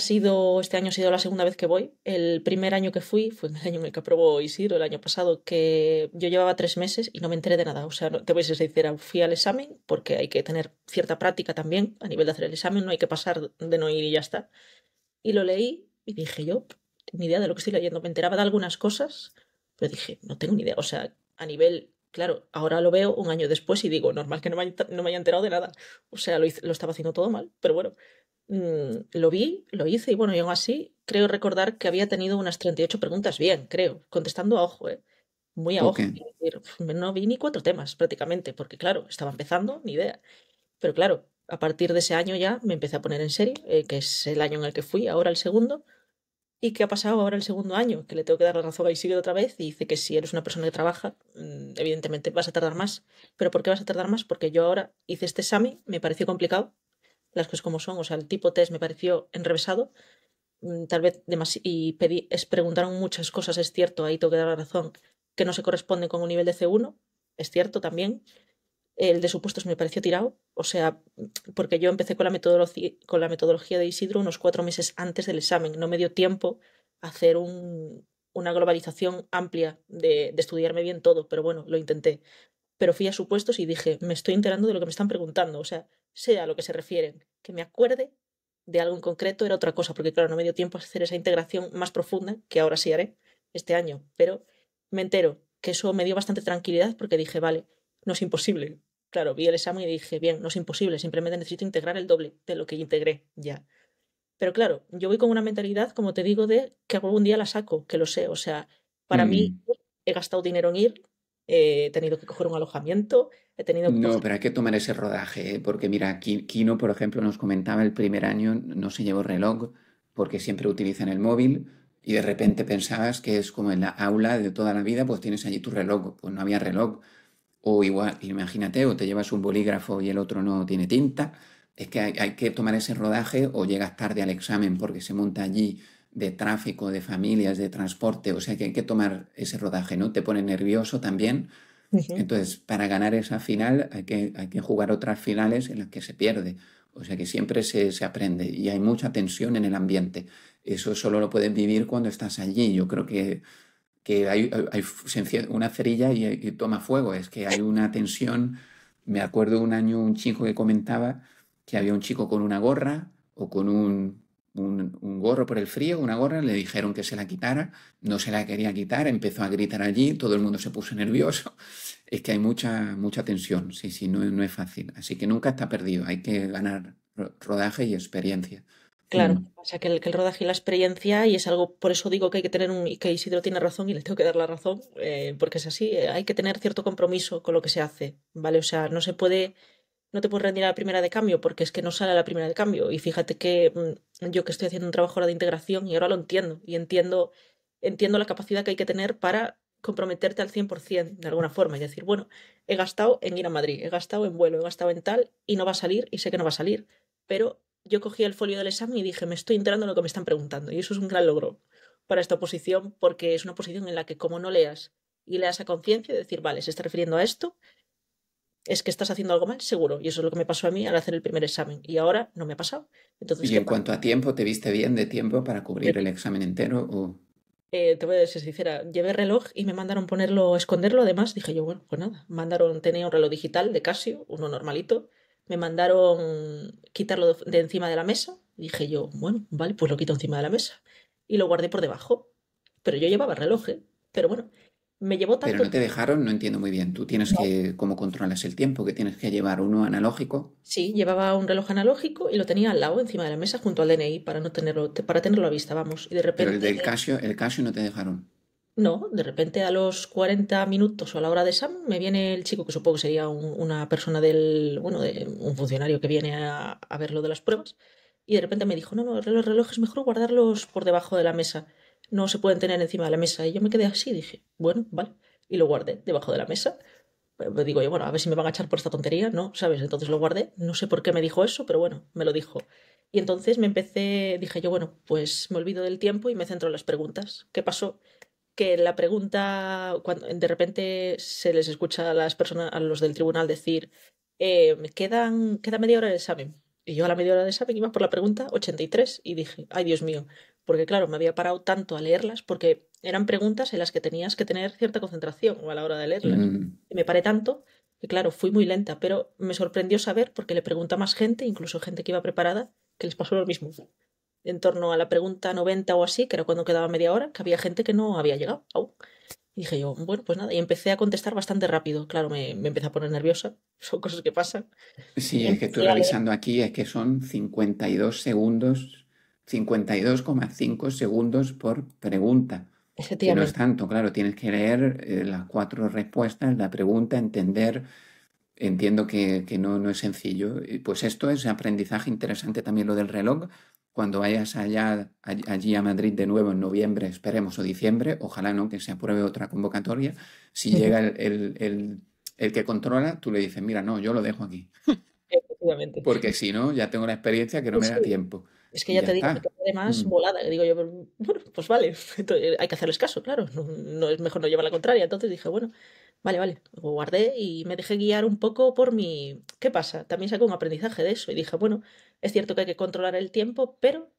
Speaker 2: año ha sido la segunda vez que voy. El primer año que fui fue en el año en el que aprobó Isidro, el año pasado, que yo llevaba 3 meses y no me enteré de nada. O sea, te voy a ser sincera, fui al examen porque hay que tener cierta práctica también a nivel de hacer el examen, no hay que pasar de no ir y ya está. Y lo leí y dije yo, ni idea de lo que estoy leyendo. Me enteraba de algunas cosas, pero dije, no tengo ni idea. O sea, a nivel Claro, ahora lo veo un año después y digo, normal que no me haya enterado de nada. O sea, lo estaba haciendo todo mal, pero bueno, lo vi, lo hice y bueno, y aún así creo recordar que había tenido unas 38 preguntas bien, creo, contestando a ojo, ¿eh? Muy a ojo.
Speaker 1: Joque.
Speaker 2: Quiero decir, no vi ni 4 temas prácticamente, porque claro, estaba empezando, ni idea. Pero claro, a partir de ese año ya me empecé a poner en serio, que es el año en el que fui, ahora el segundo. ¿Y qué ha pasado ahora el segundo año? Que le tengo que dar la razón a Isidro otra vez y dice que si eres una persona que trabaja, evidentemente vas a tardar más. ¿Pero por qué vas a tardar más? Porque yo ahora hice este examen, me pareció complicado, las cosas como son, o sea, el tipo test me pareció enrevesado, tal vez y preguntaron muchas cosas, es cierto, ahí tengo que dar la razón, que no se corresponden con un nivel de C1, es cierto también. El de supuestos me pareció tirado, o sea, porque yo empecé con la metodología de Isidro unos 4 meses antes del examen. No me dio tiempo a hacer una globalización amplia de estudiarme bien todo, pero bueno, lo intenté. Pero fui a supuestos y dije, me estoy enterando de lo que me están preguntando, o sea, sé a lo que se refieren. Que me acuerde de algo en concreto era otra cosa, porque claro, no me dio tiempo a hacer esa integración más profunda, que ahora sí haré este año, pero me entero que eso me dio bastante tranquilidad porque dije, vale, no es imposible. Claro, vi el examen y dije, bien, no es imposible, simplemente necesito integrar el doble de lo que integré ya. Pero claro, yo voy con una mentalidad, como te digo, de que algún día la saco, que lo sé. O sea, para mí
Speaker 1: Mm.
Speaker 2: he gastado dinero en ir, he tenido que coger un alojamiento, he tenido que
Speaker 1: No,
Speaker 2: coger...
Speaker 1: pero hay que tomar ese rodaje, ¿eh? Porque mira, Kino, por ejemplo, nos comentaba el primer año no se llevó reloj porque siempre utilizan el móvil y de repente pensabas que es como en la aula de toda la vida, pues tienes allí tu reloj, pues no había reloj. O igual, imagínate, o te llevas un bolígrafo y el otro no tiene tinta. Es que hay que tomar ese rodaje o llegas tarde al examen porque se monta allí de tráfico, de familias, de transporte. O sea que hay que tomar ese rodaje, ¿no? Te pone nervioso también.
Speaker 2: Ujú.
Speaker 1: Entonces, para ganar esa final hay que jugar otras finales en las que se pierde. O sea que siempre se aprende y hay mucha tensión en el ambiente. Eso solo lo puedes vivir cuando estás allí. Yo creo que se enciende una cerilla y toma fuego. Es que hay una tensión. Me acuerdo un año un chico que comentaba que había un chico con una gorra o con un gorro por el frío, una gorra, le dijeron que se la quitara, no se la quería quitar, empezó a gritar allí, todo el mundo se puso nervioso. Es que hay mucha tensión, sí, sí, no es fácil. Así que nunca está perdido, hay que ganar rodaje y experiencia.
Speaker 2: Claro,
Speaker 1: Mm.
Speaker 2: o sea que el rodaje y la experiencia, y es algo, por eso digo que hay que tener y que Isidro tiene razón y le tengo que dar la razón, porque es así, hay que tener cierto compromiso con lo que se hace, ¿vale? O sea, no te puedes rendir a la primera de cambio porque es que no sale a la primera de cambio. Y fíjate que yo que estoy haciendo un trabajo ahora de integración y ahora lo entiendo. Y entiendo la capacidad que hay que tener para comprometerte al 100% de alguna forma y decir, bueno, he gastado en ir a Madrid, he gastado en vuelo, he gastado en tal y no va a salir y sé que no va a salir. Pero yo cogí el folio del examen y dije, me estoy enterando de lo que me están preguntando. Y eso es un gran logro para esta oposición porque es una posición en la que como no leas y leas a conciencia, decir, vale, se está refiriendo a esto, es que estás haciendo algo mal, seguro. Y eso es lo que me pasó a mí al hacer el primer examen. Y ahora no me ha pasado. Entonces,
Speaker 1: Y
Speaker 2: ¿qué
Speaker 1: en
Speaker 2: pasa?
Speaker 1: cuanto a tiempo, ¿te viste bien de tiempo para cubrir el examen entero? O...
Speaker 2: Te voy a ser sincera, llevé reloj y me mandaron ponerlo, esconderlo. Además, dije yo, bueno, pues nada, tenía un reloj digital de Casio, uno normalito. Me mandaron quitarlo de encima de la mesa. Dije yo, bueno, vale, pues lo quito encima de la mesa. Y lo guardé por debajo. Pero yo llevaba reloj, ¿eh? Pero bueno, me llevó
Speaker 1: Pero
Speaker 2: tanto
Speaker 1: no te
Speaker 2: tiempo.
Speaker 1: dejaron, no entiendo muy bien. Tú tienes que, ¿cómo controlas el tiempo? Que tienes que llevar uno analógico,
Speaker 2: Sí, llevaba un reloj analógico y lo tenía al lado, encima de la mesa, junto al DNI, para no tenerlo, para tenerlo a vista, vamos. Y de
Speaker 1: pero
Speaker 2: repente,
Speaker 1: El Casio no te dejaron.
Speaker 2: no, de repente a los 40 minutos o a la hora de examen me viene el chico, que supongo que sería una persona bueno, un funcionario que viene a ver lo de las pruebas, y de repente me dijo, no, no, los relojes es mejor guardarlos por debajo de la mesa, no se pueden tener encima de la mesa. Y yo me quedé así, dije, bueno, vale, y lo guardé debajo de la mesa. Pues digo yo, bueno, a ver si me van a echar por esta tontería, ¿no? ¿Sabes? Entonces lo guardé. No sé por qué me dijo eso, pero bueno, me lo dijo. Y entonces dije yo, bueno, pues me olvido del tiempo y me centro en las preguntas. ¿Qué pasó? Que la pregunta, cuando de repente se les escucha a las personas, a los del tribunal decir, queda media hora del examen. Y yo a la media hora del examen iba por la pregunta 83 y dije, ay Dios mío, porque claro, me había parado tanto a leerlas porque eran preguntas en las que tenías que tener cierta concentración a la hora de leerlas.
Speaker 1: Mm.
Speaker 2: Y me paré tanto que claro, fui muy lenta, pero me sorprendió saber, porque le pregunté a más gente, incluso gente que iba preparada, que les pasó lo mismo en torno a la pregunta 90 o así, que era cuando quedaba media hora, que había gente que no había llegado aún. Y dije yo, bueno, pues nada, y empecé a contestar bastante rápido. Claro, me empecé a poner nerviosa, son cosas que pasan.
Speaker 1: Sí,
Speaker 2: Y
Speaker 1: es que estoy
Speaker 2: empecé a leer,
Speaker 1: revisando aquí, es que son 52 segundos, 52,5 segundos por pregunta, que no es
Speaker 2: efectivamente.
Speaker 1: tanto, claro, tienes que leer las cuatro respuestas, la pregunta, entender, entiendo que no es sencillo. Y pues esto es aprendizaje interesante también lo del reloj. Cuando vayas allí a Madrid de nuevo en noviembre, esperemos, o diciembre, ojalá no, que se apruebe otra convocatoria, si llega el que controla, tú le dices, mira, no, yo lo dejo aquí.
Speaker 2: Efectivamente.
Speaker 1: Porque si no, ya tengo la experiencia que no
Speaker 2: Sí,
Speaker 1: me da
Speaker 2: sí.
Speaker 1: tiempo.
Speaker 2: Es que
Speaker 1: Y
Speaker 2: ya
Speaker 1: ya
Speaker 2: te digo, me
Speaker 1: está.
Speaker 2: quedé además
Speaker 1: Mm.
Speaker 2: volada. Digo yo, bueno, pues vale, entonces, hay que hacerles caso, claro. No, no es mejor no llevar la contraria. Entonces dije, bueno, vale, vale. Lo guardé y me dejé guiar un poco por mi... ¿Qué pasa? También saqué un aprendizaje de eso y dije, bueno, es cierto que hay que controlar el tiempo, pero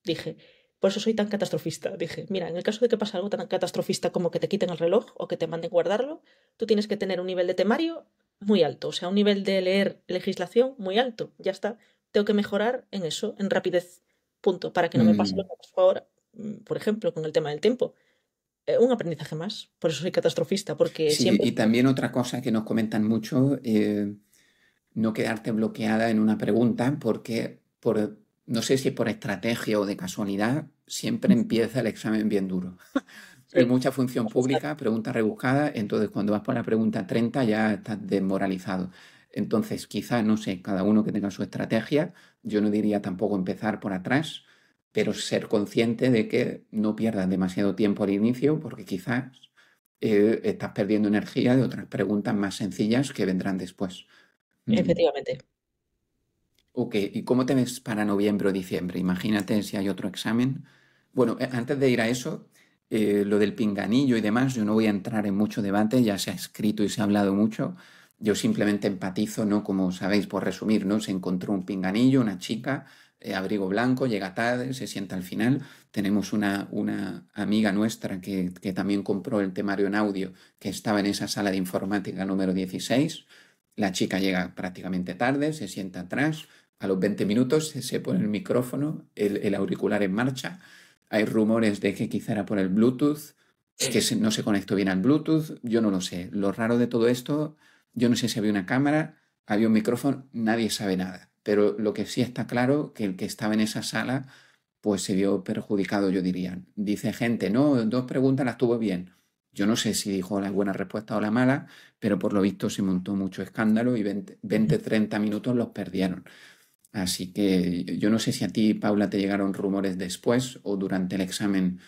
Speaker 2: dije, por eso soy tan catastrofista. Dije, mira, en el caso de que pase algo tan catastrofista como que te quiten el reloj o que te manden guardarlo, tú tienes que tener un nivel de temario muy alto, o sea, un nivel de leer legislación muy alto. Ya está. Tengo que mejorar en eso, en rapidez. Punto. Para que no me pase lo
Speaker 1: Mm.
Speaker 2: que pasó ahora, por ejemplo, con el tema del tiempo. Un aprendizaje más. Por eso soy catastrofista, porque
Speaker 1: Sí,
Speaker 2: siempre...
Speaker 1: y también otra cosa que nos comentan mucho, no quedarte bloqueada en una pregunta porque no sé si por estrategia o de casualidad, siempre empieza el examen bien duro. Es
Speaker 2: Sí,
Speaker 1: mucha función pública, pregunta rebuscada, entonces cuando vas por la pregunta 30 ya estás desmoralizado. Entonces, quizá, no sé, cada uno que tenga su estrategia, yo no diría tampoco empezar por atrás, pero ser consciente de que no pierdas demasiado tiempo al inicio, porque quizás estás perdiendo energía de otras preguntas más sencillas que vendrán después. Mm.
Speaker 2: efectivamente.
Speaker 1: Ok, ¿y cómo te ves para noviembre o diciembre? Imagínate si hay otro examen. Bueno, antes de ir a eso, lo del pinganillo y demás, yo no voy a entrar en mucho debate, ya se ha escrito y se ha hablado mucho. Yo simplemente empatizo, ¿no? Como sabéis, por resumir, ¿no? Se encontró un pinganillo, una chica, abrigo blanco, llega tarde, se sienta al final. Tenemos una amiga nuestra que también compró el temario en audio, que estaba en esa sala de informática número 16. La chica llega prácticamente tarde, se sienta atrás. A los 20 minutos se pone el micrófono, el auricular en marcha. Hay rumores de que quizá era por el Bluetooth, que no se conectó bien al Bluetooth. Yo no lo sé. Lo raro de todo esto, yo no sé si había una cámara, había un micrófono, nadie sabe nada. Pero lo que sí está claro, que el que estaba en esa sala, pues se vio perjudicado, yo diría. Dice gente, no, dos preguntas las tuvo bien. Yo no sé si dijo la buena respuesta o la mala, pero por lo visto se montó mucho escándalo y 30 minutos los perdieron. Así que yo no sé si a ti, Paula, te llegaron rumores después o durante el examen.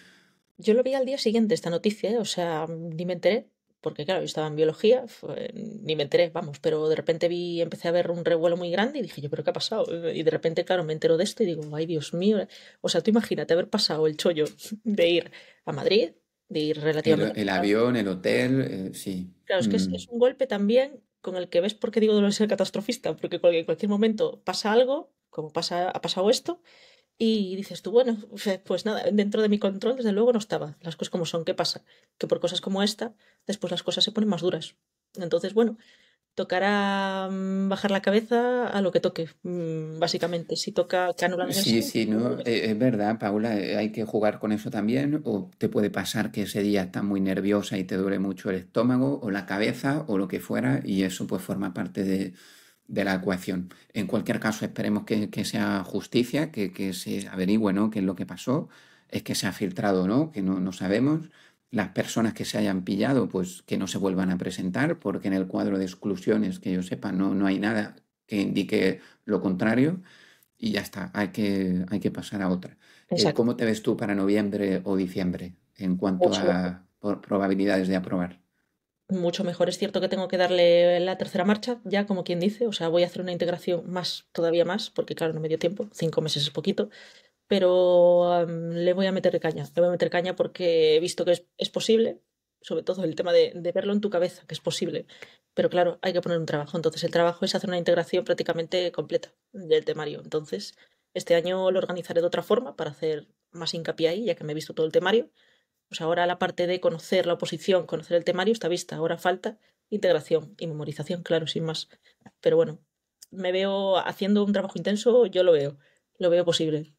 Speaker 2: Yo lo vi al día siguiente esta noticia, o sea, ni me enteré, porque claro, yo estaba en biología, ni me enteré, vamos, pero de repente empecé a ver un revuelo muy grande y dije yo, ¿pero qué ha pasado? Y de repente, claro, me entero de esto y digo, ay, Dios mío. O sea, tú imagínate haber pasado el chollo de ir a Madrid, de ir relativamente...
Speaker 1: El avión, el hotel, sí.
Speaker 2: Claro, es que
Speaker 1: Mm.
Speaker 2: es un golpe también con el que ves por qué digo de no ser catastrofista, porque en cualquier momento pasa algo, como ha pasado esto, y dices tú, bueno, pues nada, dentro de mi control desde luego no estaba. Las cosas como son, ¿qué pasa? Que por cosas como esta, después las cosas se ponen más duras. Entonces, bueno, tocará bajar la cabeza a lo que toque, básicamente. Si toca que anulan el
Speaker 1: Sí,
Speaker 2: examen,
Speaker 1: sí, no, es verdad, Paula, hay que jugar con eso también. O te puede pasar que ese día estás muy nerviosa y te duele mucho el estómago o la cabeza o lo que fuera, y eso pues forma parte de la ecuación. En cualquier caso, esperemos que sea justicia, que se averigüe, ¿no? qué es lo que pasó, es que se ha filtrado o no, que no sabemos. Las personas que se hayan pillado, pues que no se vuelvan a presentar, porque en el cuadro de exclusiones, que yo sepa, no hay nada que indique lo contrario. Y ya está, hay que pasar a otra.
Speaker 2: exacto.
Speaker 1: ¿Cómo te ves tú para noviembre o diciembre en cuanto
Speaker 2: Mucho mejor.
Speaker 1: a probabilidades de aprobar?
Speaker 2: Mucho mejor. Es cierto que tengo que darle la tercera marcha, ya como quien dice. O sea, voy a hacer una integración más, todavía más, porque claro, no me dio tiempo. 5 meses es poquito. Pero le voy a meter caña, le voy a meter caña porque he visto que es posible, sobre todo el tema de verlo en tu cabeza, que es posible, pero claro, hay que poner un trabajo, entonces el trabajo es hacer una integración prácticamente completa del temario, entonces este año lo organizaré de otra forma para hacer más hincapié ahí, ya que me he visto todo el temario, pues ahora la parte de conocer la oposición, conocer el temario está vista, ahora falta integración y memorización, claro, sin más, pero bueno, me veo haciendo un trabajo intenso, yo lo veo posible.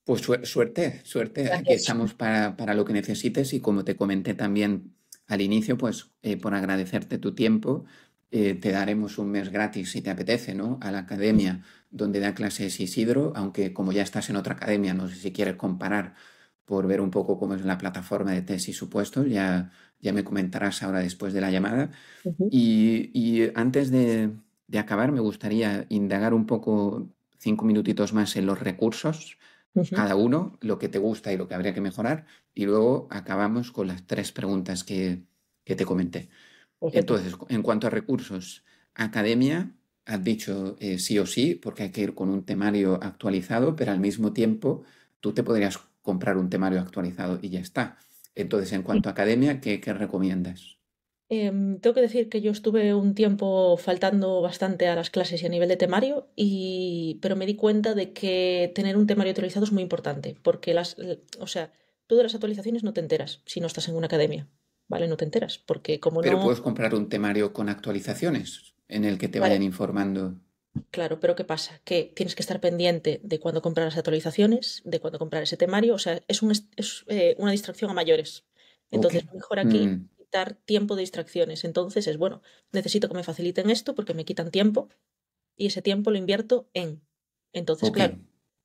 Speaker 1: Pues suerte, suerte. Aquí
Speaker 2: Gracias.
Speaker 1: estamos para lo que necesites y como te comenté también al inicio, pues por agradecerte tu tiempo, te daremos un mes gratis si te apetece, ¿no? A la academia donde da clases Isidro, aunque como ya estás en otra academia, no sé si quieres comparar por ver un poco cómo es la plataforma de test y supuestos, ya me comentarás ahora después de la llamada.
Speaker 2: Ujú,
Speaker 1: Y antes de acabar, me gustaría indagar un poco 5 minutitos más en los recursos,
Speaker 2: ujú.
Speaker 1: cada uno, lo que te gusta y lo que habría que mejorar, y luego acabamos con las tres preguntas que te comenté.
Speaker 2: Perfecto.
Speaker 1: Entonces, en cuanto a recursos, academia, has dicho sí o sí, porque hay que ir con un temario actualizado, pero al mismo tiempo tú te podrías comprar un temario actualizado y ya está. Entonces, en cuanto a academia, ¿qué recomiendas?
Speaker 2: Tengo que decir que yo estuve un tiempo faltando bastante a las clases y a nivel de temario, pero me di cuenta de que tener un temario actualizado es muy importante, porque o sea, tú de las actualizaciones no te enteras si no estás en una academia, ¿vale? No te enteras, porque como
Speaker 1: Pero
Speaker 2: no...
Speaker 1: puedes comprar un temario con actualizaciones en el que te
Speaker 2: Vale,
Speaker 1: vayan informando.
Speaker 2: claro, pero ¿qué pasa? Que tienes que estar pendiente de cuándo comprar las actualizaciones, de cuándo comprar ese temario, o sea, es una distracción a mayores.
Speaker 1: Ok.
Speaker 2: Entonces, mejor aquí
Speaker 1: Mm,
Speaker 2: quitar tiempo de distracciones. Entonces es bueno, necesito que me faciliten esto porque me quitan tiempo y ese tiempo lo invierto en. Entonces,
Speaker 1: ok.
Speaker 2: claro,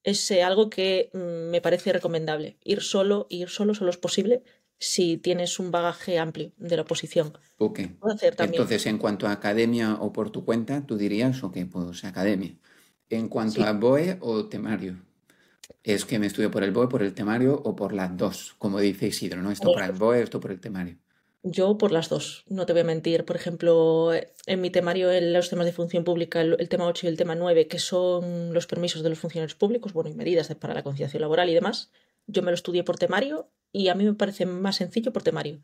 Speaker 2: es algo que me parece recomendable. Ir solo es posible si tienes un bagaje amplio de la oposición.
Speaker 1: Ok.
Speaker 2: Puedo hacer también,
Speaker 1: Entonces, en cuanto a academia o por tu cuenta, tú dirías, ok, pues academia. En cuanto
Speaker 2: sí,
Speaker 1: a BOE o temario, es que me estudio por el BOE, por el temario o por las dos, como dice Isidro, ¿no?
Speaker 2: por
Speaker 1: Esto
Speaker 2: los
Speaker 1: para el
Speaker 2: dos.
Speaker 1: BOE, esto por el temario.
Speaker 2: Yo por las dos, no te voy a mentir. Por ejemplo, en mi temario, en los temas de función pública, el tema 8 y el tema 9, que son los permisos de los funcionarios públicos, bueno, y medidas para la conciliación laboral y demás, yo me lo estudié por temario y a mí me parece más sencillo por temario.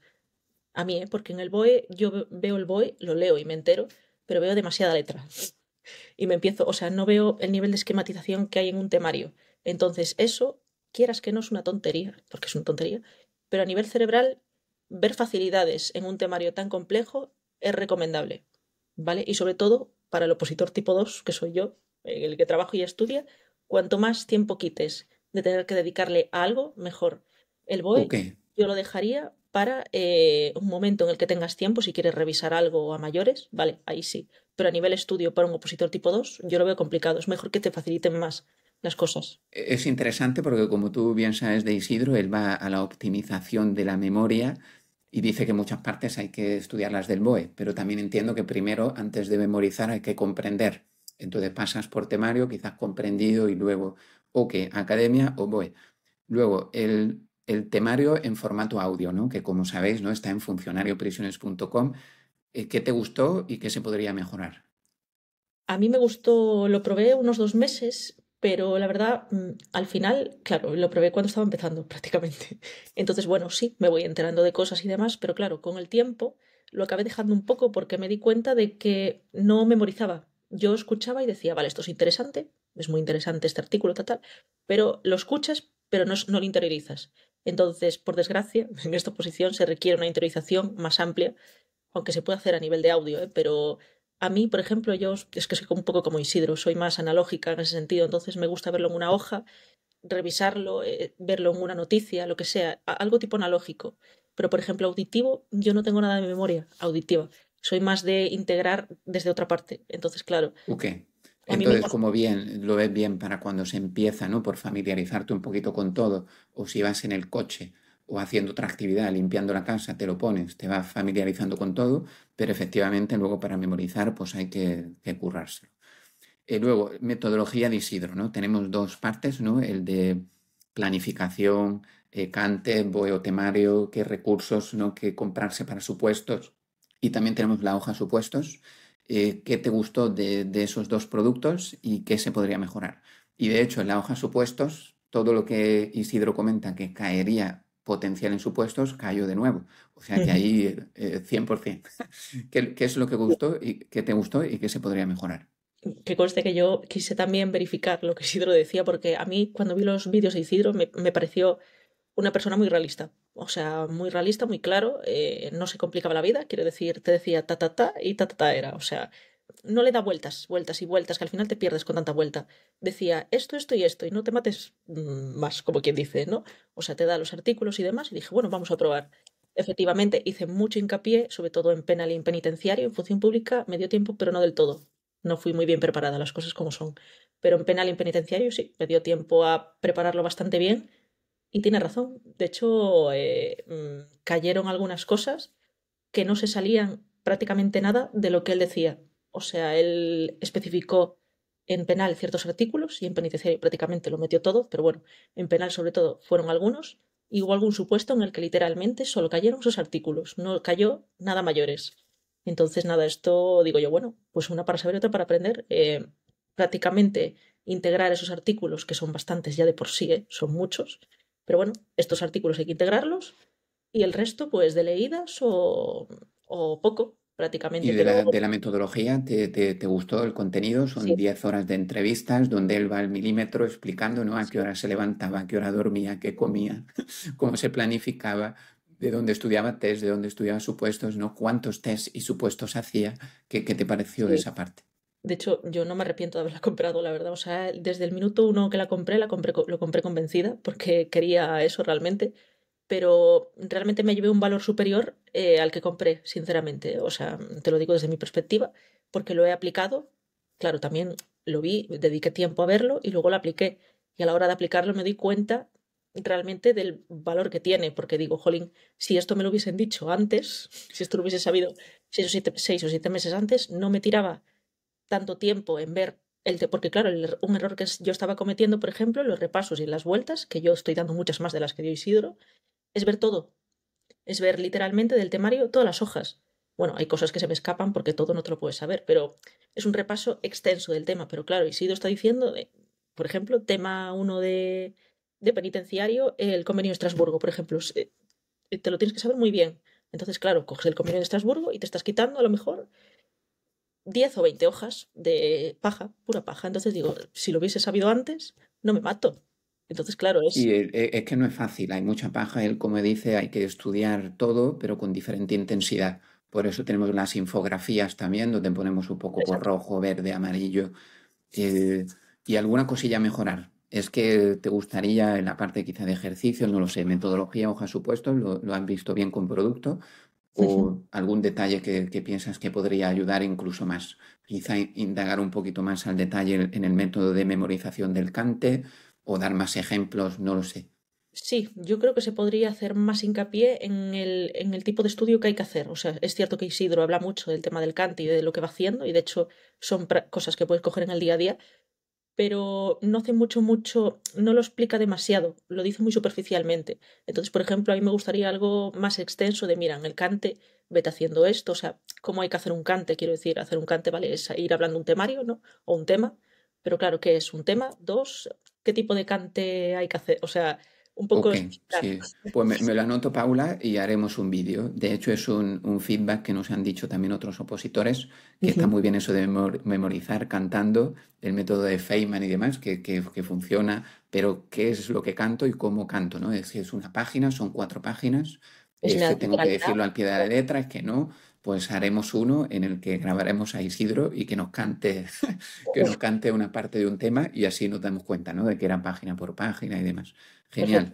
Speaker 2: A mí, ¿eh? Porque en el BOE, yo veo el BOE, lo leo y me entero, pero veo demasiada letra. Y me empiezo, o sea, no veo el nivel de esquematización que hay en un temario. Entonces, eso, quieras que no es una tontería, porque es una tontería, pero a nivel cerebral, ver facilidades en un temario tan complejo es recomendable, ¿vale? Y sobre todo para el opositor tipo 2 que soy yo, el que trabaja y estudia, cuanto más tiempo quites de tener que dedicarle a algo, mejor. El BOE
Speaker 1: Ok.
Speaker 2: yo lo dejaría para un momento en el que tengas tiempo, si quieres revisar algo a mayores, vale, ahí sí, pero a nivel estudio para un opositor tipo 2 yo lo veo complicado. Es mejor que te faciliten más las cosas.
Speaker 1: Es interesante porque como tú bien sabes de Isidro, él va a la optimización de la memoria y dice que muchas partes hay que estudiarlas del BOE, pero también entiendo que primero, antes de memorizar, hay que comprender. Entonces pasas por temario, quizás comprendido y luego, ok, academia o BOE. Luego, el temario en formato audio, ¿no? Que como sabéis, ¿no? Está en funcionarioprisiones.com. ¿Qué te gustó y qué se podría mejorar?
Speaker 2: A mí me gustó, lo probé unos 2 meses, pero la verdad, al final, claro, lo probé cuando estaba empezando prácticamente. Entonces, bueno, sí, me voy enterando de cosas y demás, pero claro, con el tiempo lo acabé dejando un poco porque me di cuenta de que no memorizaba. Yo escuchaba y decía, vale, esto es muy interesante este artículo, tal, tal, pero lo escuchas, pero no lo interiorizas. Entonces, por desgracia, en esta posición se requiere una interiorización más amplia, aunque se puede hacer a nivel de audio, ¿eh? Pero a mí, por ejemplo, yo es que soy un poco como Isidro, soy más analógica en ese sentido, entonces me gusta verlo en una hoja, revisarlo, verlo en una noticia, lo que sea, algo tipo analógico. Pero, por ejemplo, auditivo, yo no tengo nada de memoria auditiva. Soy más de integrar desde otra parte. Entonces, claro,
Speaker 1: Ok.
Speaker 2: a mí me
Speaker 1: Entonces,
Speaker 2: pasa.
Speaker 1: como bien, lo ves bien para cuando se empieza, ¿no? Por familiarizarte un poquito con todo, o si vas en el coche o haciendo otra actividad, limpiando la casa, te lo pones, te vas familiarizando con todo, pero efectivamente luego para memorizar, pues hay que currárselo. Luego, metodología de Isidro, ¿no? Tenemos dos partes, ¿no? El de planificación, cante, boeo temario, qué recursos, ¿no? Que comprarse para supuestos. Y también tenemos la hoja supuestos. ¿Qué te gustó de esos dos productos y qué se podría mejorar? Y de hecho, en la hoja supuestos, todo lo que Isidro comenta que caería potencial en supuestos, cayó de nuevo. O sea que ahí 100%. ¿Qué es lo que gustó y qué te gustó y qué se podría mejorar?
Speaker 2: Que conste que yo quise también verificar lo que Isidro decía, porque a mí cuando vi los vídeos de Isidro me pareció una persona muy realista. O sea, muy realista, muy claro, no se complicaba la vida, quiero decir, te decía ta ta ta y ta ta ta era. O sea, no le da vueltas, vueltas y vueltas, que al final te pierdes con tanta vuelta. Decía esto y esto, y no te mates más, como quien dice, ¿no? O sea, te da los artículos y demás, y dije, bueno, vamos a probar. Efectivamente, hice mucho hincapié, sobre todo en penal y en penitenciario, en función pública, me dio tiempo, pero no del todo. No fui muy bien preparada, las cosas como son. Pero en penal y en penitenciario sí, me dio tiempo a prepararlo bastante bien y tiene razón. De hecho, cayeron algunas cosas que no se salían prácticamente nada de lo que él decía. O sea, él especificó en penal ciertos artículos y en penitenciario prácticamente lo metió todo, pero bueno, en penal sobre todo fueron algunos y hubo algún supuesto en el que literalmente solo cayeron sus artículos, no cayó nada mayores. Entonces, nada, esto digo yo, bueno, pues una para saber y otra para aprender. Prácticamente integrar esos artículos, que son bastantes ya de por sí, son muchos, pero bueno, estos artículos hay que integrarlos y el resto, pues de leídas o poco,
Speaker 1: Y
Speaker 2: prácticamente,
Speaker 1: de
Speaker 2: pero
Speaker 1: la metodología, ¿te gustó el contenido? Son
Speaker 2: sí,
Speaker 1: 10 horas de entrevistas donde él va al milímetro explicando, ¿no? A qué
Speaker 2: sí.
Speaker 1: hora se levantaba, a qué hora dormía, qué comía, cómo se planificaba, de dónde estudiaba test, de dónde estudiaba supuestos, ¿no? Cuántos test y supuestos hacía. ¿Qué te pareció
Speaker 2: Sí.
Speaker 1: esa parte?
Speaker 2: De hecho, yo no me arrepiento de haberla comprado, la verdad. O sea, desde el minuto uno que la compré, lo compré convencida porque quería eso realmente. Pero realmente me llevé un valor superior al que compré, sinceramente. O sea, te lo digo desde mi perspectiva, porque lo he aplicado. Claro, también lo vi, dediqué tiempo a verlo y luego lo apliqué. Y a la hora de aplicarlo me di cuenta realmente del valor que tiene, porque digo, jolín, si esto me lo hubiesen dicho antes, si esto lo hubiese sabido 6 o 7 meses antes, no me tiraba tanto tiempo en ver porque claro, un error que yo estaba cometiendo, por ejemplo, en los repasos y en las vueltas, que yo estoy dando muchas más de las que dio Isidro, es ver todo, es ver literalmente del temario todas las hojas. Bueno, hay cosas que se me escapan porque todo no te lo puedes saber, pero es un repaso extenso del tema. Pero claro, Isidro está diciendo, por ejemplo, tema uno de penitenciario, el convenio de Estrasburgo, por ejemplo, te lo tienes que saber muy bien. Entonces, claro, coges el convenio de Estrasburgo y te estás quitando a lo mejor 10 o 20 hojas de paja, pura paja. Entonces digo, si lo hubiese sabido antes, no me mato. Entonces, claro,
Speaker 1: Sí, es que no es fácil, hay mucha paja, él como dice, hay que estudiar todo, pero con diferente intensidad. Por eso tenemos las infografías también, donde ponemos un poco por
Speaker 2: exacto.
Speaker 1: rojo, verde, amarillo, eh, y alguna cosilla a mejorar. Es que te gustaría en la parte quizá de ejercicio, no lo sé, metodología, hojas supuestos, lo has visto bien con producto, o algún detalle que piensas que podría ayudar incluso más. Quizá indagar un poquito más al detalle en el método de memorización del Cante o dar más ejemplos, no lo sé.
Speaker 2: Sí, yo creo que se podría hacer más hincapié en el tipo de estudio que hay que hacer. O sea, es cierto que Isidro habla mucho del tema del Kant y de lo que va haciendo, y de hecho son cosas que puedes coger en el día a día, pero no hace mucho, no lo explica demasiado, lo dice muy superficialmente. Entonces, por ejemplo, a mí me gustaría algo más extenso de, mira, en el cante, vete haciendo esto, o sea, cómo hay que hacer un cante, quiero decir, hacer un cante, vale, es ir hablando un temario, ¿no? O un tema, pero claro, ¿qué es un tema? Dos, ¿qué tipo de cante hay que hacer? O sea, un poco
Speaker 1: Ok,
Speaker 2: explicar.
Speaker 1: sí. Pues me lo anoto, Paula, y haremos un vídeo. De hecho, es un feedback que nos han dicho también otros opositores, que está
Speaker 2: Ujú.
Speaker 1: muy bien eso de memorizar cantando, el método de Feynman y demás, que funciona, pero ¿qué es lo que canto y cómo canto? ¿No? Es que es una página, son 4 páginas,
Speaker 2: Es
Speaker 1: es
Speaker 2: la
Speaker 1: que tengo que
Speaker 2: literalidad.
Speaker 1: decirlo al pie de la letra, es que no, pues haremos uno en el que grabaremos a Isidro y que nos cante, que nos cante una parte de un tema y así nos damos cuenta, ¿no? De que era página por página y demás.
Speaker 2: Perfecto.
Speaker 1: Genial.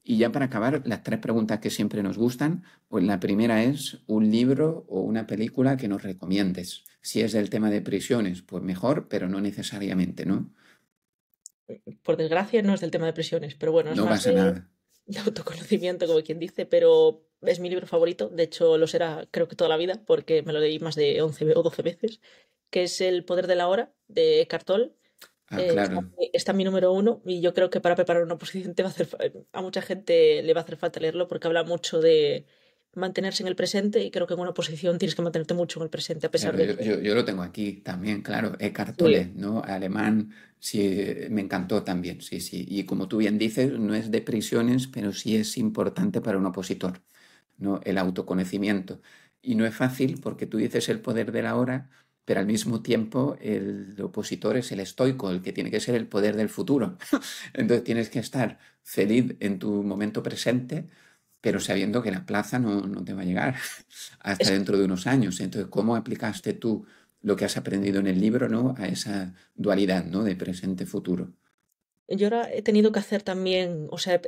Speaker 1: Y ya para acabar, las 3 preguntas que siempre nos gustan, pues la primera es un libro o una película que nos recomiendes. Si es del tema de prisiones, pues mejor, pero no necesariamente, ¿no?
Speaker 2: Por desgracia no es del tema de prisiones, pero bueno, es
Speaker 1: No
Speaker 2: más
Speaker 1: pasa nada.
Speaker 2: de autoconocimiento, como quien dice, pero es mi libro favorito. De hecho, lo será creo que toda la vida, porque me lo leí más de 11 o 12 veces, que es El poder de la hora, de Eckhart Tolle.
Speaker 1: Ah,
Speaker 2: Está,
Speaker 1: claro.
Speaker 2: está en mi número uno y yo creo que para preparar una oposición te va a hacer, a mucha gente le va a hacer falta leerlo porque habla mucho de mantenerse en el presente y creo que en una oposición tienes que mantenerte mucho en el presente a pesar
Speaker 1: Claro,
Speaker 2: de
Speaker 1: yo,
Speaker 2: que...
Speaker 1: yo- yo lo tengo aquí también, claro. Eckhart
Speaker 2: Sí,
Speaker 1: Tolle, ¿no? Alemán, sí, me encantó también, sí, sí. Y como tú bien dices, no es de prisiones, pero sí es importante para un opositor, ¿no? El autoconocimiento. Y no es fácil porque tú dices el poder de la hora, pero al mismo tiempo el opositor es el estoico, el que tiene que ser el poder del futuro. Entonces tienes que estar feliz en tu momento presente, pero sabiendo que la plaza no te va a llegar hasta
Speaker 2: es
Speaker 1: dentro de unos años. Entonces, ¿cómo aplicaste tú lo que has aprendido en el libro, ¿no? A esa dualidad, ¿no? De presente-futuro.
Speaker 2: Yo ahora he tenido que hacer también, o sea,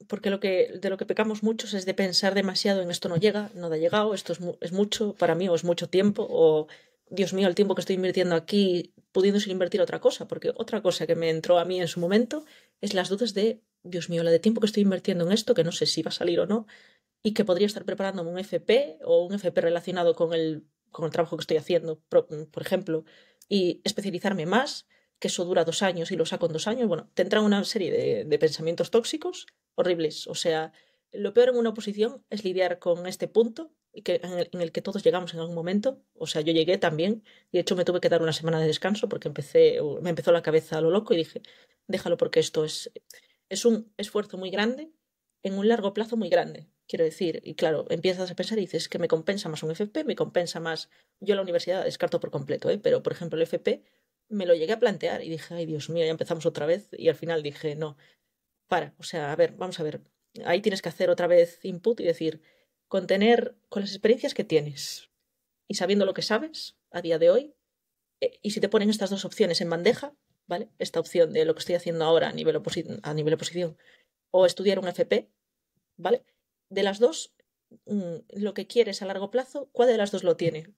Speaker 2: porque de lo que pecamos muchos es de pensar demasiado en esto no llega, no ha llegado, esto es mucho para mí o es mucho tiempo, o Dios mío, el tiempo que estoy invirtiendo aquí pudiéndose invertir otra cosa, porque otra cosa que me entró a mí en su momento es las dudas de, Dios mío, la de tiempo que estoy invirtiendo en esto, que no sé si va a salir o no, y que podría estar preparándome un FP o un FP relacionado con el trabajo que estoy haciendo, por ejemplo, y especializarme más, que eso dura 2 años y lo saco en 2 años. Bueno, te entran una serie de pensamientos tóxicos horribles. O sea, lo peor en una oposición es lidiar con este punto y en el que todos llegamos en algún momento. O sea, yo llegué también y de hecho me tuve que dar una semana de descanso porque me empezó la cabeza a lo loco y dije, déjalo porque esto es un esfuerzo muy grande en un largo plazo muy grande. Quiero decir, y claro, empiezas a pensar y dices que me compensa más un FP, me compensa más. Yo la universidad la descarto por completo, ¿eh? Pero por ejemplo el FP me lo llegué a plantear y dije, ay Dios mío, ya empezamos otra vez. Y al final dije, no, o sea, a ver, vamos a ver. Ahí tienes que hacer otra vez input y decir, con las experiencias que tienes y sabiendo lo que sabes a día de hoy, y si te ponen estas dos opciones en bandeja, ¿vale? Esta opción de lo que estoy haciendo ahora a nivel oposición o estudiar un FP, ¿vale? De las dos, lo que quieres a largo plazo, ¿cuál de las dos lo tiene?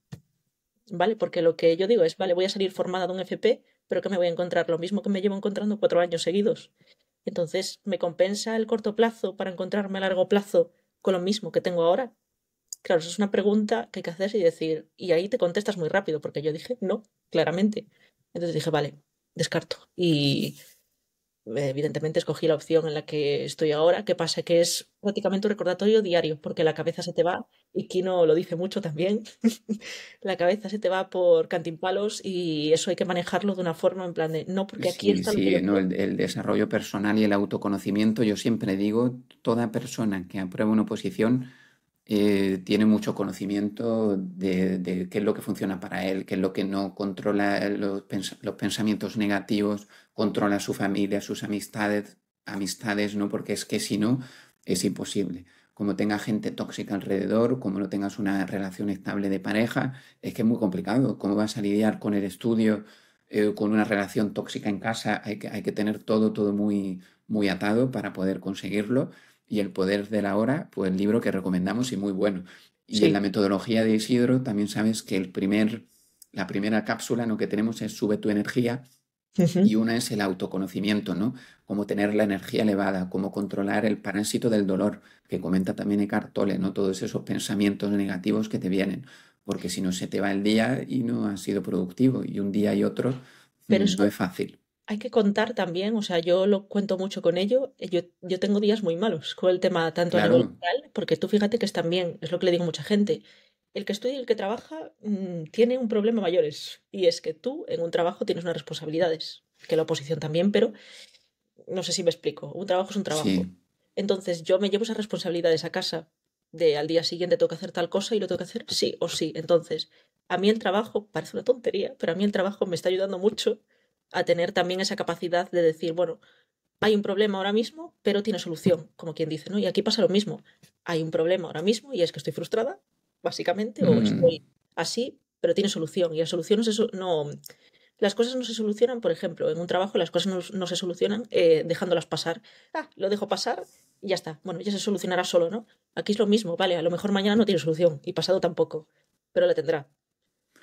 Speaker 2: ¿Vale? Porque lo que yo digo es, vale, voy a salir formada de un FP, pero que me voy a encontrar lo mismo que me llevo encontrando 4 años seguidos. Entonces, ¿me compensa el corto plazo para encontrarme a largo plazo con lo mismo que tengo ahora? Claro, esa es una pregunta que hay que hacerse y decir, y ahí te contestas muy rápido, porque yo dije no, claramente. Entonces dije, vale, descarto. Y evidentemente escogí la opción en la que estoy ahora, que pasa que es prácticamente un recordatorio diario, porque la cabeza se te va, y Kino lo dice mucho también, la cabeza se te va por cantimpalos y eso hay que manejarlo de una forma en plan de, no, porque aquí
Speaker 1: Sí,
Speaker 2: está lo que
Speaker 1: sí,
Speaker 2: yo
Speaker 1: no,
Speaker 2: quiero.
Speaker 1: el desarrollo personal y el autoconocimiento, yo siempre digo, toda persona que aprueba una oposición tiene mucho conocimiento de qué es lo que funciona para él, qué es lo que no, controla los pensamientos negativos, controla su familia, sus amistades, ¿no? Porque es que si no, es imposible. Como tenga gente tóxica alrededor, como no tengas una relación estable de pareja, es que es muy complicado. ¿Cómo vas a lidiar con el estudio, con una relación tóxica en casa? Hay que tener todo muy, muy atado para poder conseguirlo y El poder de la hora, pues el libro que recomendamos y muy bueno. Y en la
Speaker 2: Sí.
Speaker 1: metodología de Isidro también sabes que la primera cápsula, ¿no? que tenemos es Sube tu energía y
Speaker 2: Ujú.
Speaker 1: una es el autoconocimiento, ¿no? Cómo tener la energía elevada, cómo controlar el parásito del dolor, que comenta también Eckhart Tolle, ¿no? Todos esos pensamientos negativos que te vienen, porque si no se te va el día y no has sido productivo y un día y otro
Speaker 2: Pero
Speaker 1: no
Speaker 2: eso
Speaker 1: es fácil.
Speaker 2: hay que contar también, o sea, yo lo cuento mucho con ello, yo tengo días muy malos con el tema tanto a nivel
Speaker 1: Claro.
Speaker 2: laboral, porque tú fíjate que es también, es lo que le digo a mucha gente, el que estudia y el que trabaja tiene un problema mayores, y es que tú en un trabajo tienes unas responsabilidades, que la oposición también, pero no sé si me explico, un trabajo es un trabajo.
Speaker 1: Sí.
Speaker 2: Entonces yo me llevo esas responsabilidades a casa, de al día siguiente tengo que hacer tal cosa y lo tengo que hacer sí o sí. Entonces, a mí el trabajo, parece una tontería, pero a mí el trabajo me está ayudando mucho a tener también esa capacidad de decir, bueno, hay un problema ahora mismo, pero tiene solución, como quien dice, ¿no? Y aquí pasa lo mismo. Hay un problema ahora mismo y es que estoy frustrada, básicamente, o
Speaker 1: Mm,
Speaker 2: estoy así, pero tiene solución. Y la solución no, las cosas no se solucionan, por ejemplo, en un trabajo las cosas no se solucionan dejándolas pasar. Ah, lo dejo pasar y ya está. Bueno, ya se solucionará solo, ¿no? Aquí es lo mismo, vale, a lo mejor mañana no tiene solución y pasado tampoco, pero la tendrá.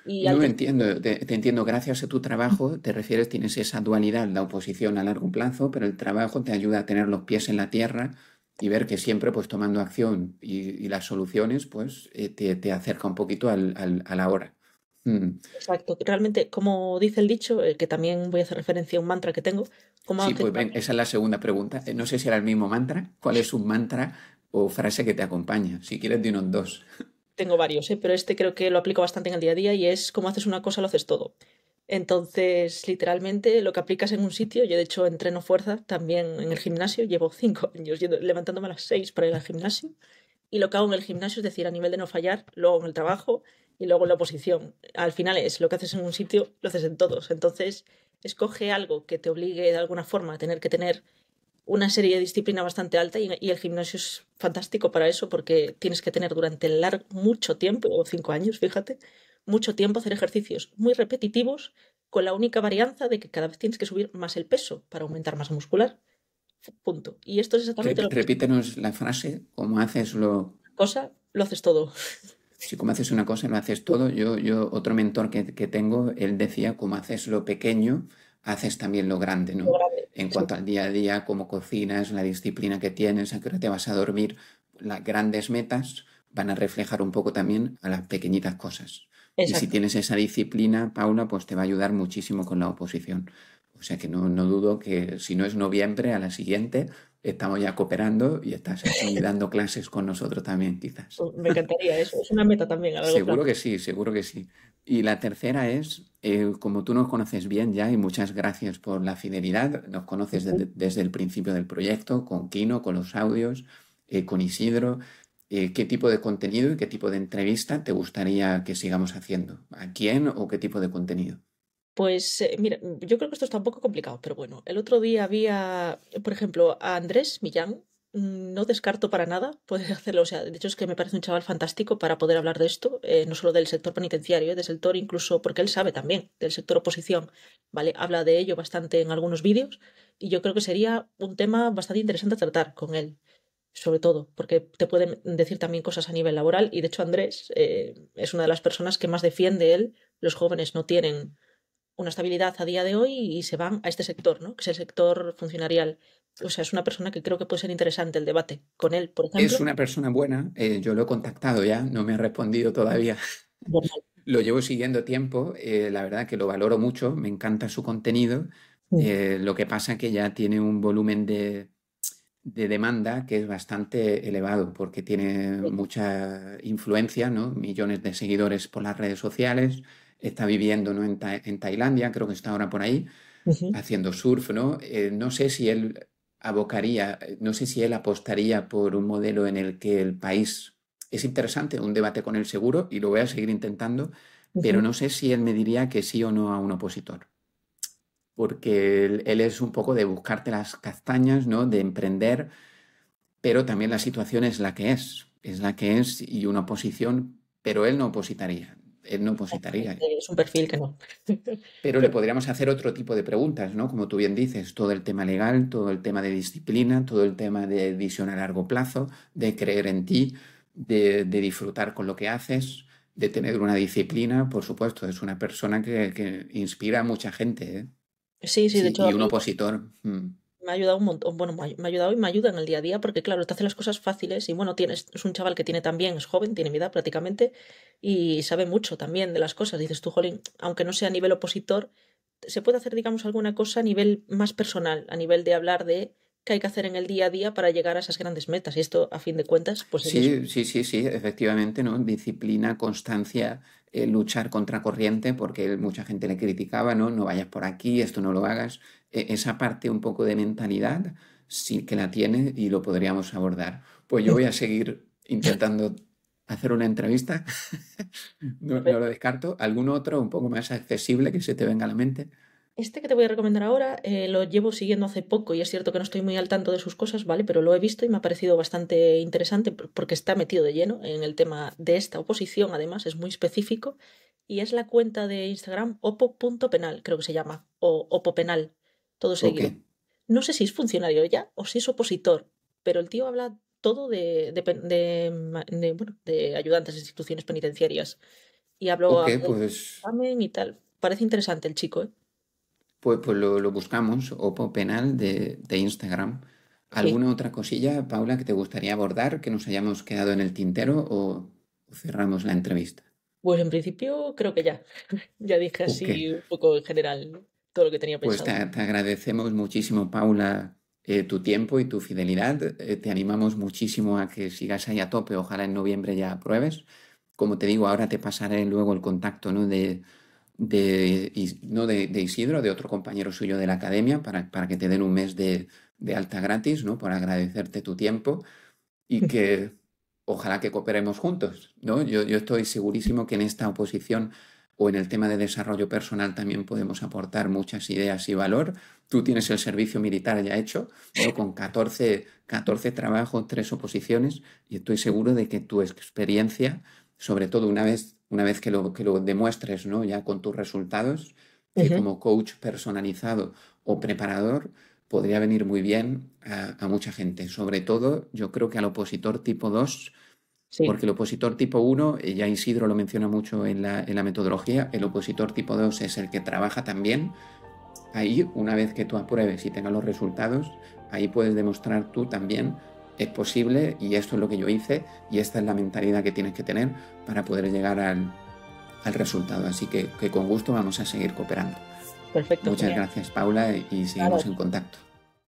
Speaker 2: Y al
Speaker 1: No
Speaker 2: tener...
Speaker 1: entiendo, te entiendo, gracias a tu trabajo, te refieres, tienes esa dualidad, la oposición a largo plazo, pero el trabajo te ayuda a tener los pies en la tierra y ver que siempre pues tomando acción y las soluciones pues te acerca un poquito a la hora. Mm.
Speaker 2: Exacto, realmente, como dice el dicho, que también voy a hacer referencia a un mantra que tengo, como
Speaker 1: Sí,
Speaker 2: hace
Speaker 1: pues
Speaker 2: una...
Speaker 1: esa es la segunda pregunta. No sé si era el mismo mantra. ¿Cuál es un mantra o frase que te acompaña? Si quieres, dinos dos.
Speaker 2: Tengo varios, pero este creo que lo aplico bastante en el día a día y es como haces una cosa, lo haces todo. Entonces, literalmente, lo que aplicas en un sitio, yo de hecho entreno fuerza también en el gimnasio, llevo 5 años levantándome a las 6 para ir al gimnasio y lo que hago en el gimnasio, es decir, a nivel de no fallar, lo hago en el trabajo y luego en la oposición. Al final es lo que haces en un sitio, lo haces en todos. Entonces, escoge algo que te obligue de alguna forma a tener que tener una serie de disciplina bastante alta y el gimnasio es fantástico para eso porque tienes que tener durante mucho tiempo, o 5 años, fíjate, mucho tiempo hacer ejercicios muy repetitivos con la única varianza de que cada vez tienes que subir más el peso para aumentar masa muscular. Punto. Y esto es exactamente lo mismo.
Speaker 1: Repítenos la frase, como haces lo...
Speaker 2: Cosa, lo haces todo.
Speaker 1: Si como haces una cosa, lo haces todo. Otro mentor que tengo, él decía, como haces lo pequeño, haces también lo grande,
Speaker 2: Lo
Speaker 1: ¿no?
Speaker 2: grande.
Speaker 1: En
Speaker 2: Sí,
Speaker 1: cuanto al día a día, cómo cocinas, la disciplina que tienes, a qué hora te vas a dormir, las grandes metas van a reflejar un poco también a las pequeñitas cosas. Y si
Speaker 2: exacto.
Speaker 1: tienes esa disciplina, Paula, pues te va a ayudar muchísimo con la oposición. O sea que no dudo que si no es noviembre, a la siguiente estamos ya cooperando y estás aquí dando clases con nosotros también, quizás.
Speaker 2: Me encantaría eso. Es una meta también a largo
Speaker 1: Seguro
Speaker 2: plazo.
Speaker 1: que sí, seguro que sí. Y la tercera es, como tú nos conoces bien ya, y muchas gracias por la fidelidad, nos conoces desde el principio del proyecto, con Kino, con los audios, con Isidro, ¿qué tipo de contenido y qué tipo de entrevista te gustaría que sigamos haciendo? ¿A quién o qué tipo de contenido?
Speaker 2: Pues mira, yo creo que esto está un poco complicado, pero bueno, el otro día había, por ejemplo, a Andrés Millán, no descarto para nada poder hacerlo, o sea, de hecho es que me parece un chaval fantástico para poder hablar de esto, no solo del sector penitenciario, del sector incluso, porque él sabe también del sector oposición, ¿vale? Habla de ello bastante en algunos vídeos y yo creo que sería un tema bastante interesante a tratar con él, sobre todo, porque te pueden decir también cosas a nivel laboral y de hecho Andrés es una de las personas que más defiende él, los jóvenes no tienen una estabilidad a día de hoy y se van a este sector, ¿no? Que es el sector funcionarial. O sea, es una persona que creo que puede ser interesante el debate con él, por
Speaker 1: Es
Speaker 2: ejemplo.
Speaker 1: una persona buena, yo lo he contactado ya, no me ha respondido todavía.
Speaker 2: Normal.
Speaker 1: Lo llevo siguiendo tiempo, la verdad que lo valoro mucho, me encanta su contenido.
Speaker 2: Mm.
Speaker 1: Lo que pasa que ya tiene un volumen de demanda que es bastante elevado porque tiene mucha influencia, ¿no? Millones de seguidores por las redes sociales, está viviendo, ¿no? en Tailandia, creo que está ahora por ahí,
Speaker 2: Ujú.
Speaker 1: haciendo surf, ¿no? No sé si él abocaría, no sé si él apostaría por un modelo en el que el país es interesante, un debate con el seguro, y lo voy a seguir intentando, pero
Speaker 2: Ujú.
Speaker 1: no sé si él me diría que sí o no a un opositor, porque él es un poco de buscarte las castañas, ¿no? De emprender, pero también la situación es la que es y una oposición, pero él no opositaría.
Speaker 2: Exactamente, es un perfil que no.
Speaker 1: Pero le
Speaker 2: Pero
Speaker 1: podríamos hacer otro tipo de preguntas, ¿no? Como tú bien dices, todo el tema legal, todo el tema de disciplina, todo el tema de visión a largo plazo, de creer en ti, de disfrutar con lo que haces, de tener una disciplina, por supuesto, es una persona que inspira a mucha gente, ¿eh?
Speaker 2: sí, sí, de
Speaker 1: Sí,
Speaker 2: hecho
Speaker 1: y
Speaker 2: a
Speaker 1: un
Speaker 2: mí
Speaker 1: opositor.
Speaker 2: me ha ayudado un montón. Bueno, me ha ayudado y me ayuda en el día a día porque, claro, te hace las cosas fáciles y, bueno, es un chaval que tiene también, es joven, tiene mi edad prácticamente y sabe mucho también de las cosas. Dices tú, jolín, aunque no sea a nivel opositor, se puede hacer, digamos, alguna cosa a nivel más personal, a nivel de hablar de qué hay que hacer en el día a día para llegar a esas grandes metas. Y esto, a fin de cuentas, pues es eso.
Speaker 1: Sí, sí, sí, sí, efectivamente, ¿no? Disciplina, constancia, luchar contra corriente, porque mucha gente le criticaba, ¿no? No vayas por aquí, esto no lo hagas. Esa parte un poco de mentalidad sí que la tiene y lo podríamos abordar. Pues yo voy a seguir intentando hacer una entrevista, no lo descarto. ¿Algún otro un poco más accesible que se te venga a la mente?
Speaker 2: Este que te voy a recomendar ahora lo llevo siguiendo hace poco y es cierto que no estoy muy al tanto de sus cosas, ¿vale? Pero lo he visto y me ha parecido bastante interesante porque está metido de lleno en el tema de esta oposición, además, es muy específico y es la cuenta de Instagram opo.penal, creo que se llama, o opopenal, todo
Speaker 1: Ok,
Speaker 2: seguido. No sé si es funcionario ya o si es opositor, pero el tío habla todo bueno, de ayudantes de instituciones penitenciarias y
Speaker 1: ok,
Speaker 2: habla del
Speaker 1: pues
Speaker 2: examen y tal. Parece interesante el chico, ¿eh?
Speaker 1: Pues lo buscamos, Opo Penal de Instagram.
Speaker 2: Sí.
Speaker 1: ¿Alguna otra cosilla, Paula, que te gustaría abordar, que nos hayamos quedado en el tintero o cerramos la entrevista?
Speaker 2: Pues en principio creo que ya. Ya dije
Speaker 1: Ok,
Speaker 2: así un poco en general todo lo que tenía
Speaker 1: pues
Speaker 2: pensado.
Speaker 1: te agradecemos muchísimo, Paula, tu tiempo y tu fidelidad. Te animamos muchísimo a que sigas ahí a tope. Ojalá en noviembre ya apruebes. Como te digo, ahora te pasaré luego el contacto, ¿no? No de Isidro, de otro compañero suyo de la academia, para que te den un mes de alta gratis, ¿no? Por agradecerte tu tiempo y que ojalá que cooperemos juntos, ¿no? Yo estoy segurísimo que en esta oposición o en el tema de desarrollo personal también podemos aportar muchas ideas y valor. Tú tienes el servicio militar ya hecho, ¿no? Con 14 trabajos, 3 oposiciones, y estoy seguro de que tu experiencia, sobre todo una vez que lo demuestres, ¿no? Ya con tus resultados, que
Speaker 2: Ujú.
Speaker 1: como coach personalizado o preparador podría venir muy bien a mucha gente. Sobre todo, yo creo que al opositor tipo 2,
Speaker 2: Sí,
Speaker 1: porque el opositor tipo 1, ya Isidro lo menciona mucho en la metodología, el opositor tipo 2 es el que trabaja también. Ahí, una vez que tú apruebes y tengas los resultados, ahí puedes demostrar tú también, es posible y esto es lo que yo hice y esta es la mentalidad que tienes que tener para poder llegar al resultado. Así que con gusto vamos a seguir cooperando.
Speaker 2: perfecto,
Speaker 1: Muchas
Speaker 2: genial.
Speaker 1: gracias, Paula, y
Speaker 2: Nada,
Speaker 1: seguimos en contacto.